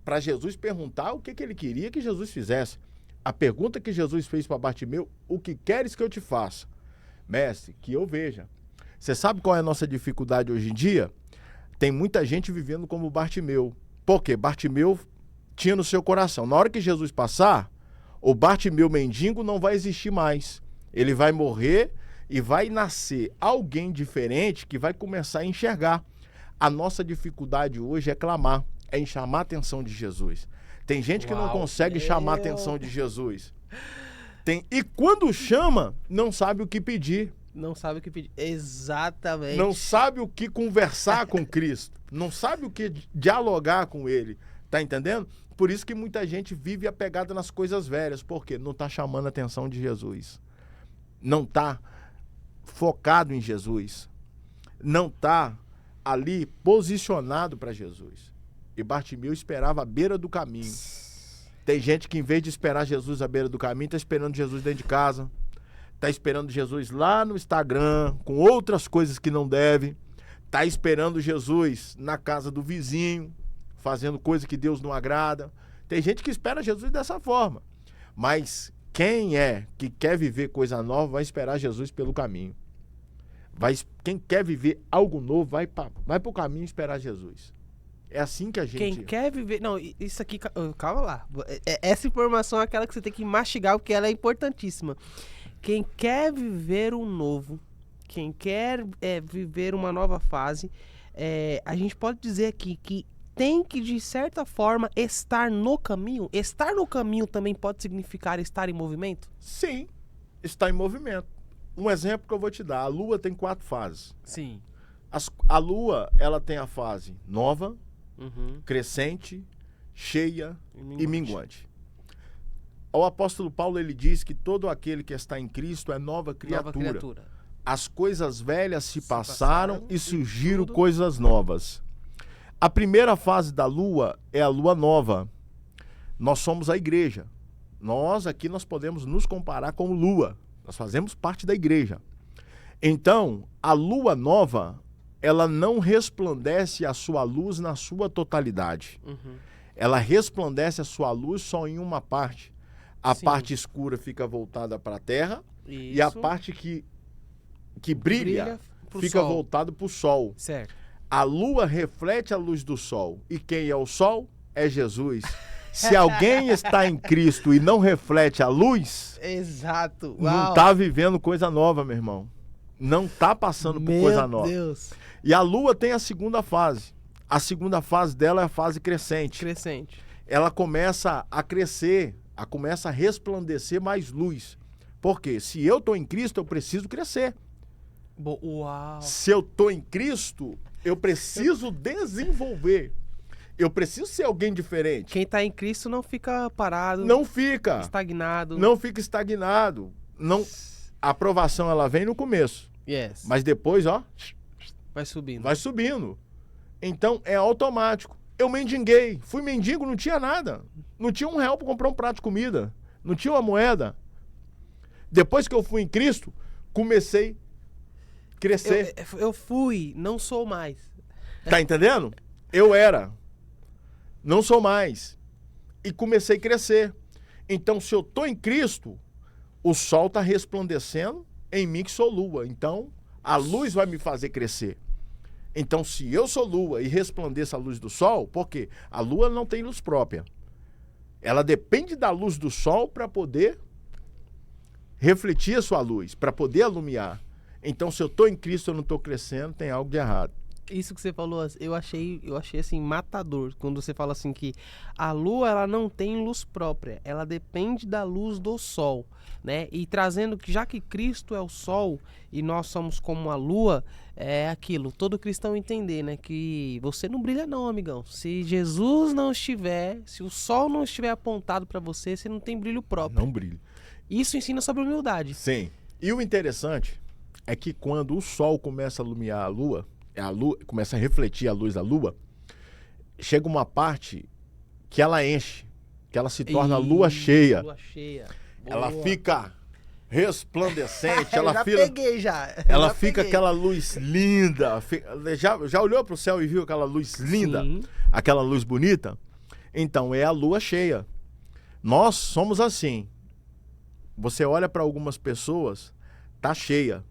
Para Jesus perguntar o que ele queria que Jesus fizesse. A pergunta que Jesus fez para Bartimeu: o que queres que eu te faça? Mestre, que eu veja. Você sabe qual é a nossa dificuldade hoje em dia? Tem muita gente vivendo como Bartimeu. Por quê? Bartimeu tinha no seu coração, na hora que Jesus passar, o Bartimeu mendigo não vai existir mais. Ele vai morrer e vai nascer alguém diferente que vai começar a enxergar. A nossa dificuldade hoje é clamar, é em chamar a atenção de Jesus. Tem gente que não consegue chamar a atenção de Jesus. E quando chama, não sabe o que pedir. Não sabe o que pedir. Exatamente. Não sabe o que conversar com Cristo. Não sabe o que dialogar com Ele. Tá entendendo? Por isso que muita gente vive apegada nas coisas velhas. Por quê? Não tá chamando a atenção de Jesus. Não tá focado em Jesus. Não tá ali posicionado para Jesus. E Bartimeu esperava à beira do caminho. Tem gente que, em vez de esperar Jesus à beira do caminho, está esperando Jesus dentro de casa, está esperando Jesus lá no Instagram, com outras coisas que não deve, está esperando Jesus na casa do vizinho, fazendo coisa que Deus não agrada. Tem gente que espera Jesus dessa forma. Mas quem é que quer viver coisa nova vai esperar Jesus pelo caminho. Quem quer viver algo novo vai para o caminho esperar Jesus. É assim que a gente... Quem quer viver... Não, isso aqui... Calma lá. Essa informação é aquela que você tem que mastigar, porque ela é importantíssima. Quem quer viver o novo, quem quer viver uma nova fase, a gente pode dizer aqui que tem que, de certa forma, estar no caminho. Estar no caminho também pode significar estar em movimento? Sim, estar em movimento. Um exemplo que eu vou te dar. A Lua tem 4 fases. Sim. A Lua, ela tem a fase nova, crescente, cheia e minguante. O apóstolo Paulo, ele diz que todo aquele que está em Cristo é nova criatura. As coisas velhas se passaram e surgiram coisas novas. A primeira fase da Lua é a Lua nova. Nós somos a igreja. Nós podemos nos comparar com Lua. Nós fazemos parte da igreja. Então, a Lua nova, ela não resplandece a sua luz na sua totalidade. Ela resplandece a sua luz só em uma parte. A parte escura fica voltada para a Terra. Isso. E a parte que brilha fica voltada para o Sol. Certo. A Lua reflete a luz do Sol. E quem é o Sol? É Jesus. Se alguém está em Cristo e não reflete a luz... Exato. Não está vivendo coisa nova, meu irmão. Não está passando por coisa nova. Meu Deus. E a Lua tem a segunda fase. A segunda fase dela é a fase crescente. Ela começa a crescer, começa a resplandecer mais luz. Por quê? Se eu estou em Cristo, eu preciso crescer. Uau. Se eu estou em Cristo, eu preciso desenvolver. Eu preciso ser alguém diferente. Quem está em Cristo não fica parado. Não fica. Estagnado. Não fica estagnado. Não, a aprovação, ela vem no começo. Yes. Mas depois, vai subindo. Vai subindo. Então, é automático. Eu mendiguei. Fui mendigo, não tinha nada. Não tinha R$1 para comprar um prato de comida. Não tinha uma moeda. Depois que eu fui em Cristo, comecei a crescer. Eu fui, não sou mais. Tá entendendo? Eu era. Não sou mais. E comecei a crescer. Então, se eu tô em Cristo, o sol está resplandecendo em mim que sou lua. Então, a luz vai me fazer crescer. Então, se eu sou lua e resplandeço a luz do sol, por quê? A lua não tem luz própria. Ela depende da luz do sol para poder refletir a sua luz, para poder alumiar. Então, se eu estou em Cristo, eu não estou crescendo, tem algo de errado. Isso que você falou, eu achei assim matador, quando você fala assim que a lua, ela não tem luz própria, ela depende da luz do sol, né? E trazendo que já que Cristo é o sol e nós somos como a lua, é aquilo, todo cristão entender, né? Que você não brilha não, amigão. Se Jesus não estiver, se o sol não estiver apontado para você, você não tem brilho próprio. Não brilha. Isso ensina sobre humildade. Sim. E o interessante é que quando o sol começa a iluminar a lua começa a refletir a luz da lua, chega uma parte que ela enche, que ela se torna lua cheia. Lua cheia. Ela fica resplandecente, Ela fica aquela luz linda. Já olhou para o céu e viu aquela luz linda? Sim. Aquela luz bonita? Então, é a lua cheia. Nós somos assim. Você olha para algumas pessoas, tá cheia.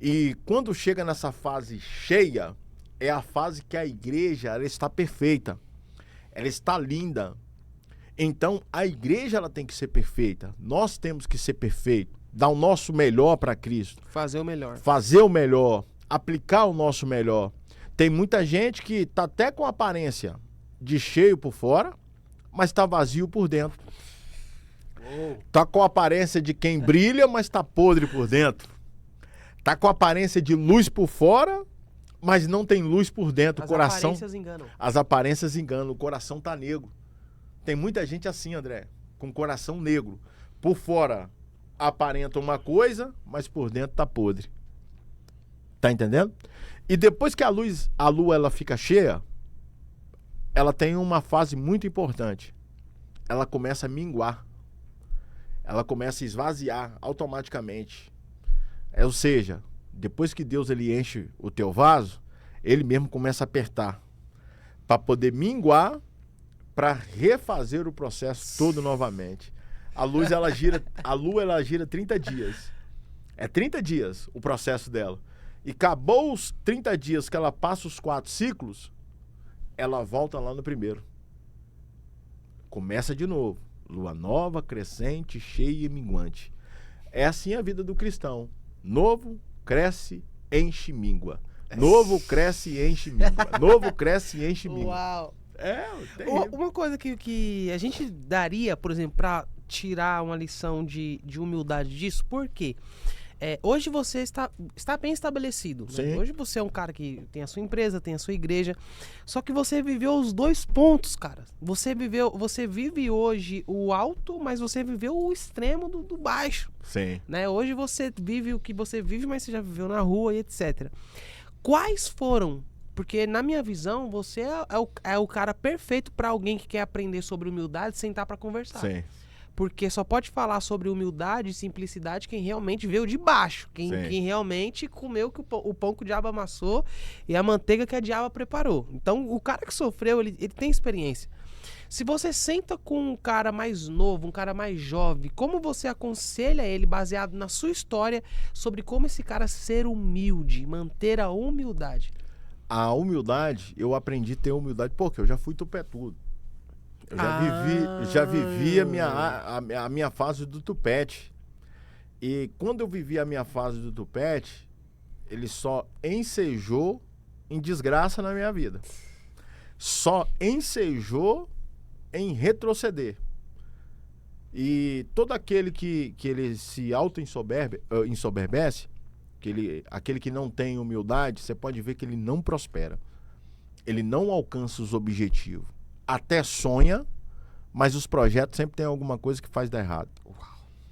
E quando chega nessa fase cheia, é a fase que a igreja ela está perfeita. Ela está linda. Então, a igreja ela tem que ser perfeita. Nós temos que ser perfeitos. Dar o nosso melhor para Cristo. Fazer o melhor. Fazer o melhor. Aplicar o nosso melhor. Tem muita gente que está até com aparência de cheio por fora, mas está vazio por dentro. Tá com a aparência de quem brilha, mas tá podre por dentro. Tá com a aparência de luz por fora, mas não tem luz por dentro. O coração, aparências enganam. As aparências enganam. O coração tá negro. Tem muita gente assim, André, com coração negro. Por fora aparenta uma coisa, mas por dentro tá podre. Tá entendendo? E depois que a lua ela fica cheia, ela tem uma fase muito importante. Ela começa a minguar. Ela começa a esvaziar automaticamente. Ou seja, depois que Deus ele enche o teu vaso, ele mesmo começa a apertar para poder minguar, para refazer o processo todo novamente. A lua ela gira 30 dias. É 30 dias o processo dela. E acabou os 30 dias que ela passa os 4 ciclos, ela volta lá no primeiro. Começa de novo. Lua nova, crescente, cheia e minguante. É assim a vida do cristão. Novo, cresce, enche, mingua. Novo, cresce, enche, mingua. Novo, cresce, enche, mingua. Uau! Terrível. Uma coisa que a gente daria, por exemplo, para tirar uma lição de humildade disso, por quê? Hoje você está bem estabelecido. Né? Hoje você é um cara que tem a sua empresa, tem a sua igreja. Só que você viveu os 2 pontos, cara. Você vive hoje o alto, mas você viveu o extremo do baixo. Sim. Né? Hoje você vive o que você vive, mas você já viveu na rua e etc. Quais foram? Porque na minha visão, você é o cara perfeito para alguém que quer aprender sobre humildade, sentar para conversar. Sim. Porque só pode falar sobre humildade e simplicidade quem realmente veio de baixo. Quem realmente comeu o pão que o diabo amassou e a manteiga que a diaba preparou. Então, o cara que sofreu, ele tem experiência. Se você senta com um cara mais novo, um cara mais jovem, como você aconselha ele, baseado na sua história, sobre como esse cara ser humilde, manter a humildade? A humildade, eu aprendi a ter humildade, porque eu já fui tupetudo. Eu já vivi a minha fase do tupete. E quando eu vivi a minha fase do tupete, ele só ensejou em desgraça na minha vida. Só ensejou em retroceder. E todo aquele que ele se auto-ensoberbece, aquele que não tem humildade, você pode ver que ele não prospera. Ele não alcança os objetivos. Até sonha, mas os projetos sempre tem alguma coisa que faz dar errado.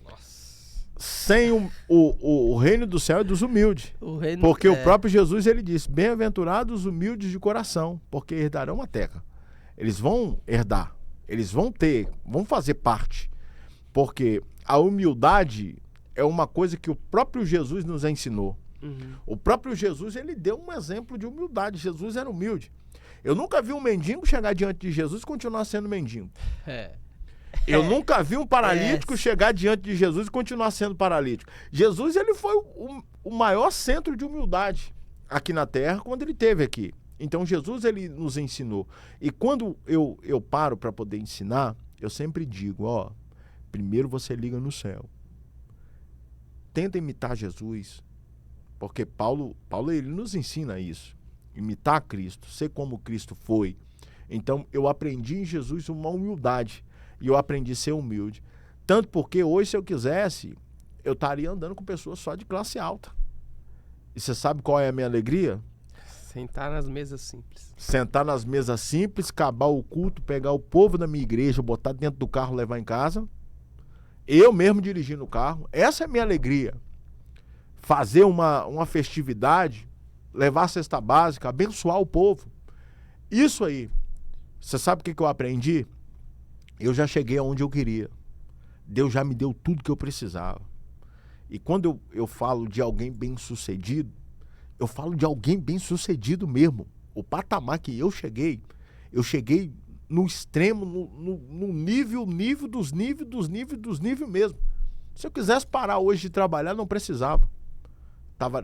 Nossa. Sem o reino do céu é dos humildes. Porque o próprio Jesus ele disse: bem-aventurados os humildes de coração, porque herdarão a terra. Eles vão herdar, eles vão fazer parte. Porque a humildade é uma coisa que o próprio Jesus nos ensinou. Uhum. O próprio Jesus ele deu um exemplo de humildade. Jesus era humilde. Eu nunca vi um mendigo chegar diante de Jesus e continuar sendo mendigo. Eu nunca vi um paralítico chegar diante de Jesus e continuar sendo paralítico. Jesus ele foi o maior centro de humildade aqui na Terra quando ele esteve aqui. Então Jesus ele nos ensinou. E quando eu paro para poder ensinar, eu sempre digo, primeiro você liga no céu. Tenta imitar Jesus. Porque Paulo ele nos ensina isso. Imitar Cristo, ser como Cristo foi. Então eu aprendi em Jesus uma humildade. E eu aprendi a ser humilde. Tanto porque hoje, se eu quisesse, eu estaria andando com pessoas só de classe alta. E você sabe qual é a minha alegria? Sentar nas mesas simples. Sentar nas mesas simples, acabar o culto, pegar o povo da minha igreja, botar dentro do carro, levar em casa. Eu mesmo dirigindo o carro. Essa é a minha alegria. Fazer uma festividade, levar a cesta básica, abençoar o povo. Isso aí. Você sabe o que eu aprendi? Eu já cheguei aonde eu queria. Deus já me deu tudo que eu precisava. E quando eu falo de alguém bem-sucedido, eu falo de alguém bem-sucedido mesmo. O patamar que eu cheguei no extremo, no nível dos níveis mesmo. Se eu quisesse parar hoje de trabalhar, não precisava.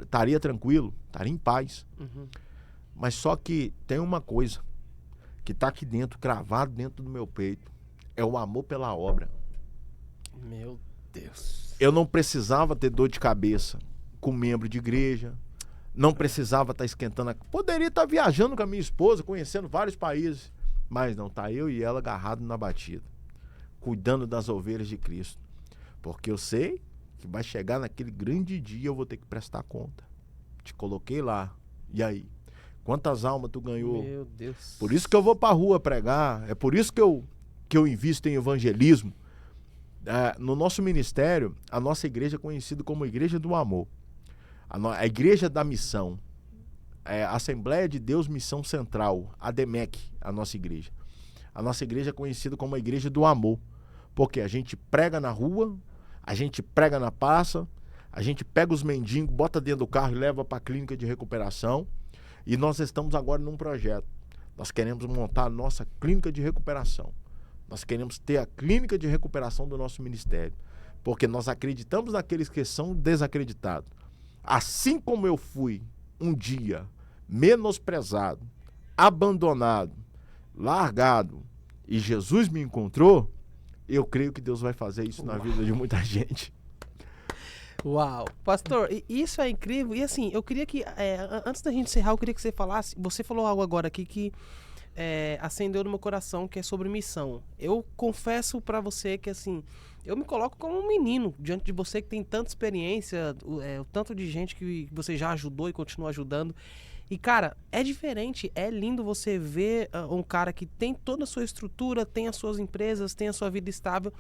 Estaria tranquilo, estaria em paz. Uhum. Mas só que tem uma coisa que está aqui dentro, cravado dentro do meu peito. É o amor pela obra. Meu Deus. Eu não precisava ter dor de cabeça com membro de igreja. Não precisava estar esquentando. Poderia estar viajando com a minha esposa, conhecendo vários países. Mas não, tá eu e ela agarrados na batida. cuidando das ovelhas de Cristo. Porque eu sei que vai chegar naquele grande dia, eu vou ter que prestar conta. Te coloquei lá. E aí? Quantas almas tu ganhou? Meu Deus. Por isso que eu vou para a rua pregar. É por isso que eu invisto em evangelismo. No nosso ministério, a nossa igreja é conhecida como Igreja do Amor. A Igreja da Missão. A Assembleia de Deus Missão Central, a ADMEC, a nossa igreja. A nossa igreja é conhecida como a Igreja do Amor. Porque a gente prega na rua, a gente prega na praça, a gente pega os mendigos, bota dentro do carro e leva para a clínica de recuperação. E nós estamos agora num projeto. Nós queremos montar a nossa clínica de recuperação. Nós queremos ter a clínica de recuperação do nosso ministério. Porque nós acreditamos naqueles que são desacreditados. Assim como eu fui um dia menosprezado, abandonado, largado, e Jesus me encontrou, eu creio que Deus vai fazer isso na vida de muita gente. Uau! Pastor, isso é incrível. E assim, eu queria que, antes da gente encerrar, eu queria que você falasse, você falou algo agora aqui que acendeu no meu coração, que é sobre missão. Eu confesso pra você que assim, eu me coloco como um menino diante de você que tem tanta experiência, o tanto de gente que você já ajudou e continua ajudando. E cara, é diferente, é lindo você ver um cara que tem toda a sua estrutura, tem as suas empresas, tem a sua vida estável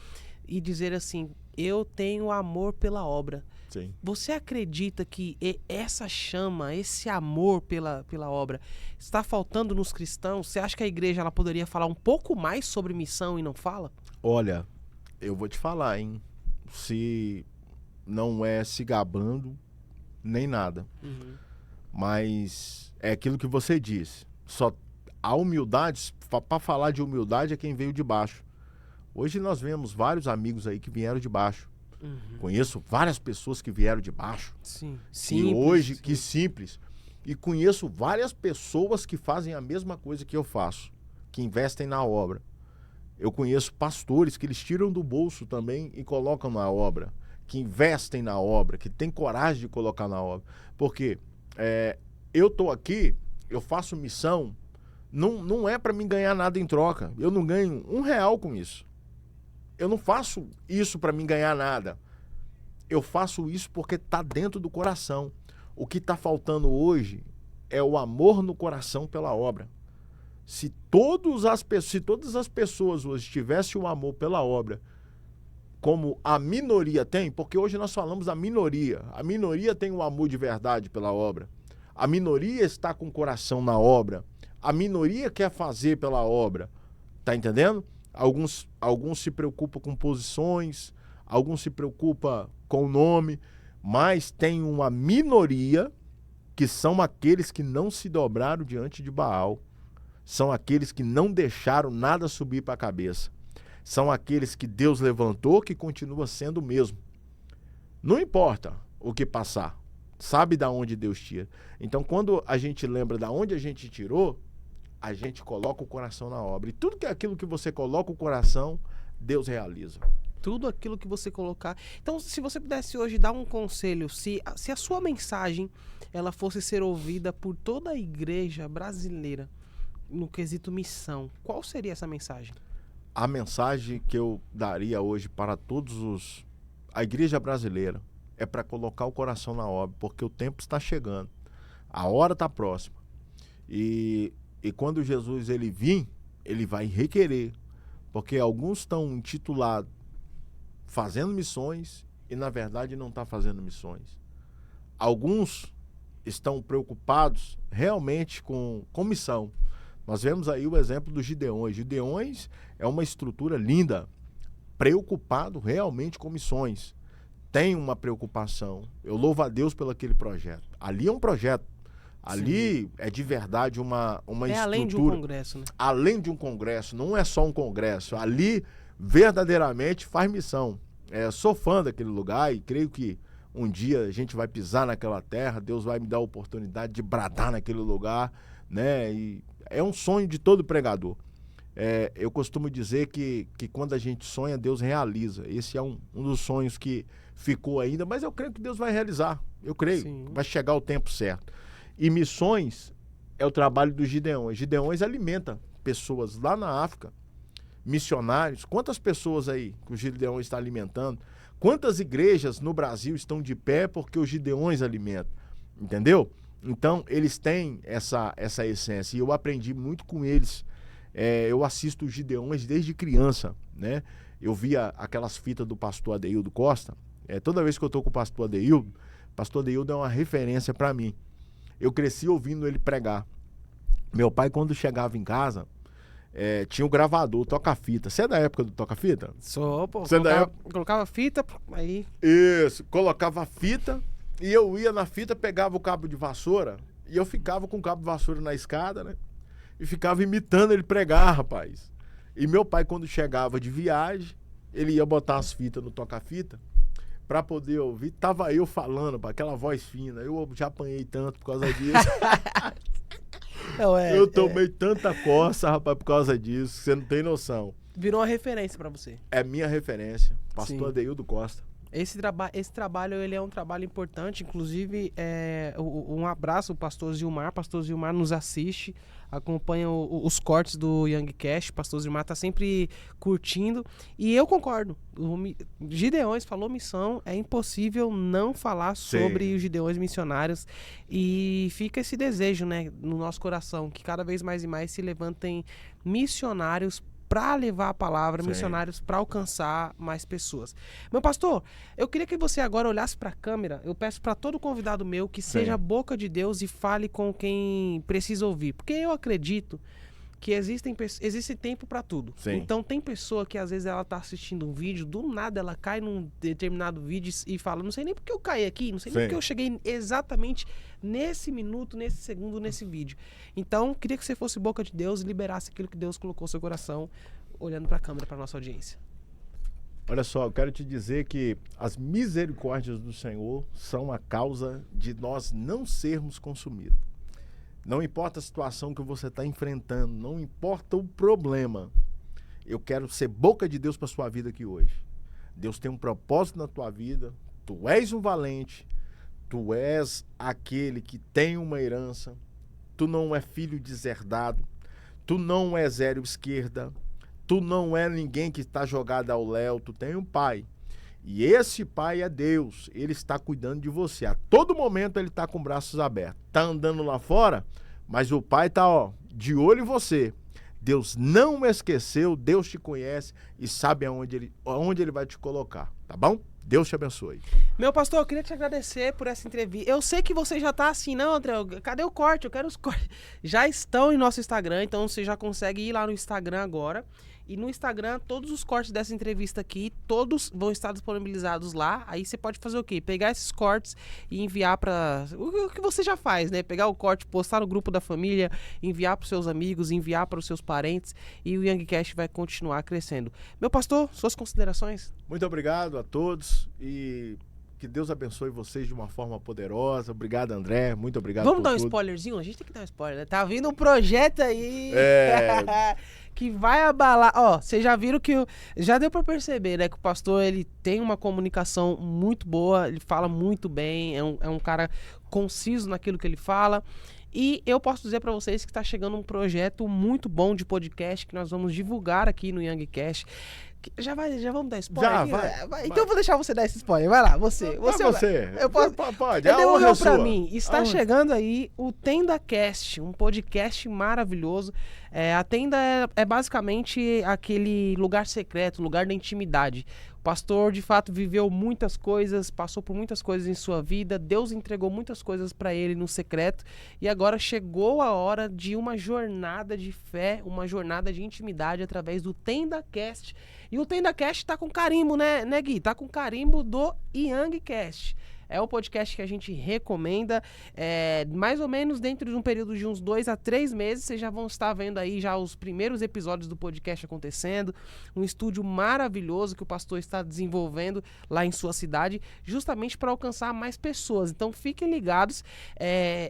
e dizer assim, eu tenho amor pela obra. Sim. Você acredita que essa chama, esse amor pela obra está faltando nos cristãos? Você acha que a igreja ela poderia falar um pouco mais sobre missão e não fala? Olha, eu vou te falar, hein? Se não é se gabando, nem nada. Mas é aquilo que você disse. A humildade, para falar de humildade, é quem veio de baixo. Hoje nós vemos vários amigos aí que vieram de baixo. Conheço várias pessoas que vieram de baixo. Sim. Que simples. E conheço várias pessoas que fazem a mesma coisa que eu faço, que investem na obra. Eu conheço pastores que eles tiram do bolso também e colocam na obra, que investem na obra, que têm coragem de colocar na obra. Porque eu estou aqui, eu faço missão, não é para mim ganhar nada em troca. Eu não ganho R$1 com isso. Eu não faço isso para mim ganhar nada. Eu faço isso porque está dentro do coração. O que está faltando hoje é o amor no coração pela obra. Se todas as pessoas hoje tivessem o amor pela obra, como a minoria tem, porque hoje nós falamos da minoria. A minoria tem o amor de verdade pela obra. A minoria está com o coração na obra. A minoria quer fazer pela obra. Tá entendendo? Alguns se preocupam com posições, alguns se preocupam com o nome, mas tem uma minoria que são aqueles que não se dobraram diante de Baal. São aqueles que não deixaram nada subir para a cabeça. São aqueles que Deus levantou, que continua sendo o mesmo. Não importa o que passar. Sabe da onde Deus tira. Então, quando a gente lembra da onde a gente tirou, a gente coloca o coração na obra. E tudo que é aquilo que você coloca o coração, Deus realiza. Tudo aquilo que você colocar. Então, se você pudesse hoje dar um conselho, se a sua mensagem ela fosse ser ouvida por toda a igreja brasileira, no quesito missão, qual seria essa mensagem? A mensagem que eu daria hoje para a igreja brasileira é para colocar o coração na obra, porque o tempo está chegando. A hora está próxima. E quando Jesus ele vir, ele vai requerer, porque alguns estão intitulados fazendo missões e na verdade não estão fazendo missões. Alguns estão preocupados realmente com missão. Nós vemos aí o exemplo dos Gideões. Gideões é uma estrutura linda, preocupado realmente com missões. Tem uma preocupação. Eu louvo a Deus pelo aquele projeto. Ali é um projeto. Ali Sim. É de verdade uma estrutura. Além de um congresso, né? Além de um congresso, não é só um congresso. Ali, verdadeiramente, faz missão. Sou fã daquele lugar e creio que um dia a gente vai pisar naquela terra, Deus vai me dar a oportunidade de bradar naquele lugar, né? E é um sonho de todo pregador. Eu costumo dizer que quando a gente sonha, Deus realiza. Esse é um dos sonhos que ficou ainda, mas eu creio que Deus vai realizar. Eu creio. Sim. Vai chegar o tempo certo. E missões é o trabalho dos Gideões. Gideões alimenta pessoas lá na África missionários, quantas pessoas aí que o Gideões está alimentando, quantas igrejas no Brasil estão de pé porque os Gideões alimentam, entendeu? Então, eles têm essa essência, e eu aprendi muito com eles. Eu assisto os Gideões desde criança, né? Eu via aquelas fitas do pastor Adeildo Costa. Toda vez que eu estou com o pastor Adeildo é uma referência para mim. Eu cresci ouvindo ele pregar. Meu pai, quando chegava em casa, tinha o gravador, toca-fita. Você é da época do toca-fita? Sou, pô. Você Colocava fita, aí... Isso, colocava a fita e eu ia na fita, pegava o cabo de vassoura e eu ficava com o cabo de vassoura na escada, né? E ficava imitando ele pregar, rapaz. E meu pai, quando chegava de viagem, ele ia botar as fitas no toca-fita pra poder ouvir. Tava eu falando, pá, aquela voz fina. Eu já apanhei tanto por causa disso. Eu tomei tanta coça, rapaz, por causa disso. Você não tem noção. Virou uma referência pra você. É minha referência. Pastor Adeildo Costa. Esse trabalho, ele é um trabalho importante, inclusive, um abraço ao pastor Zilmar nos assiste, acompanha os cortes do Youngcast, o pastor Zilmar tá sempre curtindo, e eu concordo, Gideões falou missão, é impossível não falar sobre os Gideões missionários, e fica esse desejo, né, no nosso coração, que cada vez mais e mais se levantem missionários para levar a palavra, missionários para alcançar mais pessoas. Meu pastor, eu queria que você agora olhasse para a câmera. Eu peço para todo convidado meu que seja a boca de Deus e fale com quem precisa ouvir. Porque eu acredito que existe tempo para tudo. Então tem pessoa que às vezes ela tá assistindo um vídeo, do nada ela cai num determinado vídeo e fala, não sei nem porque eu caí aqui, não sei nem porque eu cheguei exatamente nesse minuto, nesse segundo, nesse vídeo. Então, queria que você fosse boca de Deus e liberasse aquilo que Deus colocou no seu coração, olhando para a câmera, para nossa audiência. Olha só, eu quero te dizer que as misericórdias do Senhor são a causa de nós não sermos consumidos. Não importa a situação que você está enfrentando, não importa o problema. Eu quero ser boca de Deus para sua vida aqui hoje. Deus tem um propósito na tua vida. Tu és um valente. Tu és aquele que tem uma herança. Tu não é filho deserdado. Tu não é zero esquerda. Tu não é ninguém que está jogado ao léu. Tu tem um pai. E esse pai é Deus. Ele está cuidando de você. A todo momento ele está com braços abertos. Está andando lá fora, mas o pai está de olho em você. Deus não esqueceu, Deus te conhece e sabe aonde ele vai te colocar. Tá bom? Deus te abençoe. Meu pastor, eu queria te agradecer por essa entrevista. Eu sei que você já tá assim, não, André, cadê o corte? Eu quero os cortes. Já estão em nosso Instagram, então você já consegue ir lá no Instagram agora. E no Instagram, todos os cortes dessa entrevista aqui, todos vão estar disponibilizados lá. Aí você pode fazer o quê? Pegar esses cortes e enviar para... O que você já faz, né? Pegar o corte, postar no grupo da família, enviar para os seus amigos, enviar para os seus parentes. E o Youngcast vai continuar crescendo. Meu pastor, suas considerações? Muito obrigado a todos e... que Deus abençoe vocês de uma forma poderosa. Obrigado, André. Muito obrigado. Vamos dar um spoilerzinho? A gente tem que dar um spoiler, né? Tá vindo um projeto aí que vai abalar. Ó, vocês já viram que... Já deu pra perceber, né? Que o pastor, ele tem uma comunicação muito boa. Ele fala muito bem. É um cara conciso naquilo que ele fala. E eu posso dizer pra vocês que tá chegando um projeto muito bom de podcast que nós vamos divulgar aqui no Youngcast. Já vamos dar spoiler? Já, aqui? vai. Então eu vou deixar você dar esse spoiler. Vai lá, você. Eu posso. Pode. Ele devolveu pra mim. Está chegando aí o TendaCast, um podcast maravilhoso. A Tenda é basicamente aquele lugar secreto, lugar da intimidade. O pastor, de fato, viveu muitas coisas, passou por muitas coisas em sua vida. Deus entregou muitas coisas para ele no secreto. E agora chegou a hora de uma jornada de fé, uma jornada de intimidade através do TendaCast. E o TendaCast tá com carimbo, né, Gui? Tá com carimbo do Youngcast. É um podcast que a gente recomenda, mais ou menos dentro de um período de uns 2 a 3 meses, vocês já vão estar vendo aí já os primeiros episódios do podcast acontecendo, um estúdio maravilhoso que o pastor está desenvolvendo lá em sua cidade, justamente para alcançar mais pessoas, então fiquem ligados.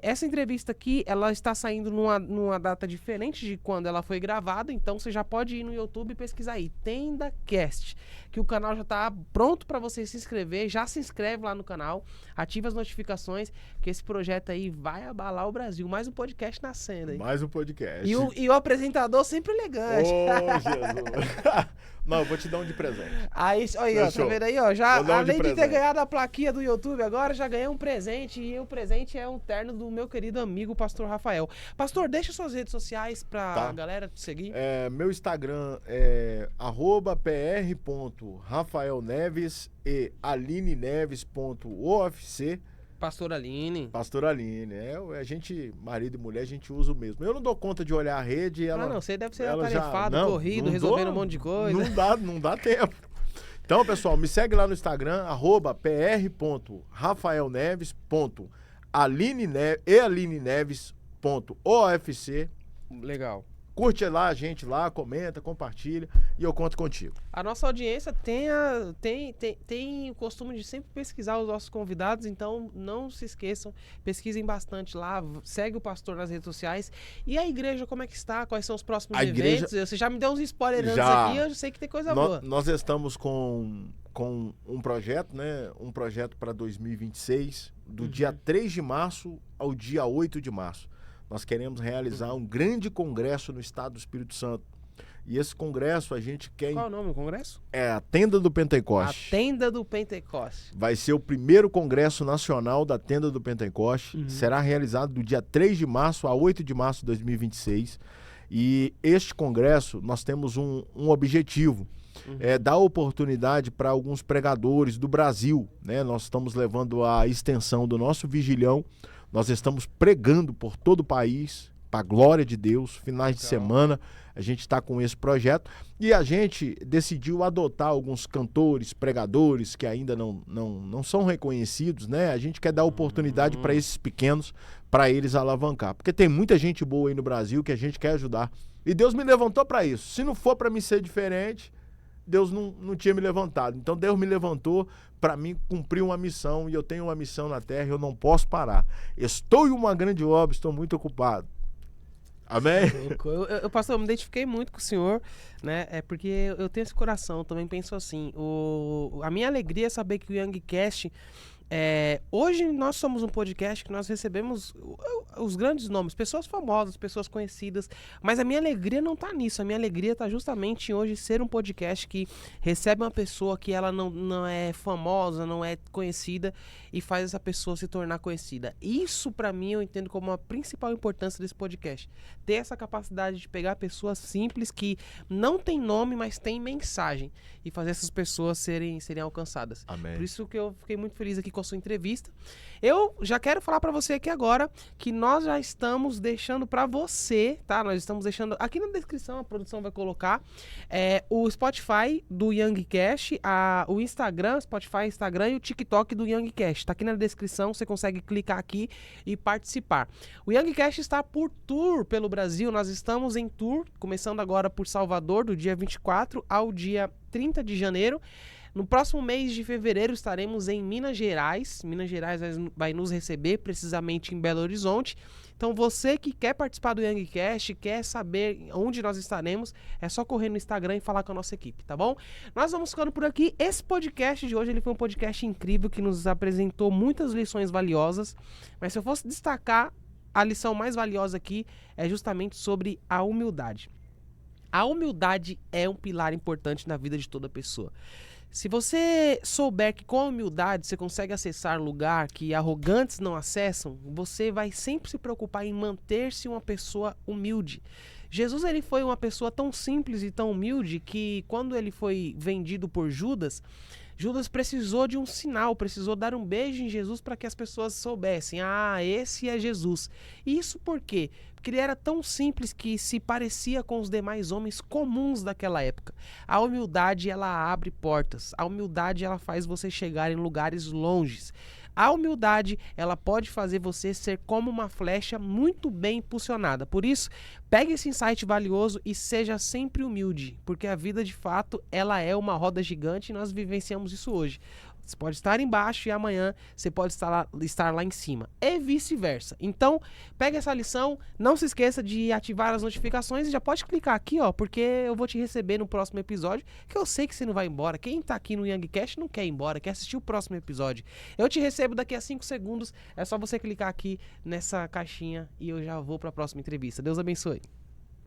Essa entrevista aqui, ela está saindo numa data diferente de quando ela foi gravada, então você já pode ir no YouTube e pesquisar aí, TendaCast, que o canal já está pronto para você se inscrever, já se inscreve lá no canal. ativa as notificações, que esse projeto aí vai abalar o Brasil. Mais um podcast nascendo aí. Mais um podcast. E o apresentador sempre elegante. Ô, Jesus. Não, eu vou te dar um de presente. Aí, ó, tá vendo aí, ó? Já, além de ter ganhado a plaquinha do YouTube, agora já ganhei um presente. E o presente é um terno do meu querido amigo, Pastor Rafael. Pastor, deixa suas redes sociais pra galera te seguir. Meu Instagram é @pr.rafaelneves e alineneves.ofc. Pastor Aline. Pastor Aline. A gente, marido e mulher, a gente usa o mesmo. Eu não dou conta de olhar a rede e ela... não, você deve ser atarefado, corrido, resolvendo um monte de coisa. Não dá tempo. Então, pessoal, me segue lá no Instagram, @pr.rafaelneves.alineneves.ofc. Legal. Curte lá a gente lá, comenta, compartilha e eu conto contigo. A nossa audiência tem o costume de sempre pesquisar os nossos convidados, então não se esqueçam, pesquisem bastante lá, segue o pastor nas redes sociais. E a igreja, como é que está? Quais são os próximos eventos? Você já me deu uns spoilers aqui, eu sei que tem coisa boa. Nós estamos com um projeto, né? Um projeto para 2026, do dia 3 de março ao dia 8 de março. Nós queremos realizar um grande congresso no estado do Espírito Santo. E esse congresso a gente quer... Qual é o nome do congresso? É a Tenda do Pentecoste. A Tenda do Pentecoste. Vai ser o primeiro congresso nacional da Tenda do Pentecoste. Será realizado do dia 3 de março a 8 de março de 2026. E este congresso, nós temos um objetivo. Dar oportunidade para alguns pregadores do Brasil, né? Nós estamos levando a extensão do nosso vigilhão. Nós estamos pregando por todo o país, para a glória de Deus, finais de semana, a gente está com esse projeto e a gente decidiu adotar alguns cantores, pregadores que ainda não são reconhecidos, né? A gente quer dar oportunidade para esses pequenos, para eles alavancar, porque tem muita gente boa aí no Brasil que a gente quer ajudar e Deus me levantou para isso. Se não for para mim ser diferente, Deus não tinha me levantado. Então Deus me levantou para mim cumprir uma missão e eu tenho uma missão na terra e eu não posso parar. Estou em uma grande obra, estou muito ocupado. Amém? Pastor, eu me identifiquei muito com o senhor, né? É porque eu tenho esse coração, também penso assim. A minha alegria é saber que o YoungCast... hoje nós somos um podcast que nós recebemos os grandes nomes, pessoas famosas, pessoas conhecidas, mas a minha alegria não tá nisso, a minha alegria tá justamente em hoje ser um podcast que recebe uma pessoa que ela não é famosa, não é conhecida e faz essa pessoa se tornar conhecida. Isso pra mim eu entendo como a principal importância desse podcast, ter essa capacidade de pegar pessoas simples que não tem nome, mas tem mensagem e fazer essas pessoas serem alcançadas. Amém. Por isso que eu fiquei muito feliz aqui com a sua entrevista. Eu já quero falar para você aqui agora que nós já estamos deixando para você, tá? Nós estamos deixando aqui na descrição, a produção vai colocar o Spotify do YoungCast, o Instagram, Spotify, Instagram e o TikTok do YoungCast. Tá aqui na descrição, você consegue clicar aqui e participar. O YoungCast está por tour pelo Brasil, nós estamos em tour, começando agora por Salvador, do dia 24 ao dia 30 de janeiro. No próximo mês de fevereiro estaremos em Minas Gerais. Minas Gerais vai nos receber, precisamente em Belo Horizonte. Então você que quer participar do YoungCast, quer saber onde nós estaremos, é só correr no Instagram e falar com a nossa equipe, tá bom? Nós vamos ficando por aqui. Esse podcast de hoje ele foi um podcast incrível que nos apresentou muitas lições valiosas. Mas se eu fosse destacar, a lição mais valiosa aqui é justamente sobre a humildade. A humildade é um pilar importante na vida de toda pessoa. Se você souber que com a humildade você consegue acessar lugar que arrogantes não acessam, você vai sempre se preocupar em manter-se uma pessoa humilde. Jesus ele foi uma pessoa tão simples e tão humilde que quando ele foi vendido por Judas, Judas precisou de um sinal, precisou dar um beijo em Jesus para que as pessoas soubessem, esse é Jesus. E isso por quê? Porque ele era tão simples que se parecia com os demais homens comuns daquela época. A humildade, ela abre portas. A humildade, ela faz você chegar em lugares longes. A humildade, ela pode fazer você ser como uma flecha muito bem impulsionada. Por isso, pegue esse insight valioso e seja sempre humilde, porque a vida, de fato, ela é uma roda gigante e nós vivenciamos isso hoje. Você pode estar embaixo e amanhã você pode estar lá em cima. E vice-versa. Então, pega essa lição, não se esqueça de ativar as notificações e já pode clicar aqui, ó, porque eu vou te receber no próximo episódio, que eu sei que você não vai embora. Quem tá aqui no YangCast não quer ir embora, quer assistir o próximo episódio. Eu te recebo daqui a 5 segundos, é só você clicar aqui nessa caixinha e eu já vou para a próxima entrevista. Deus abençoe.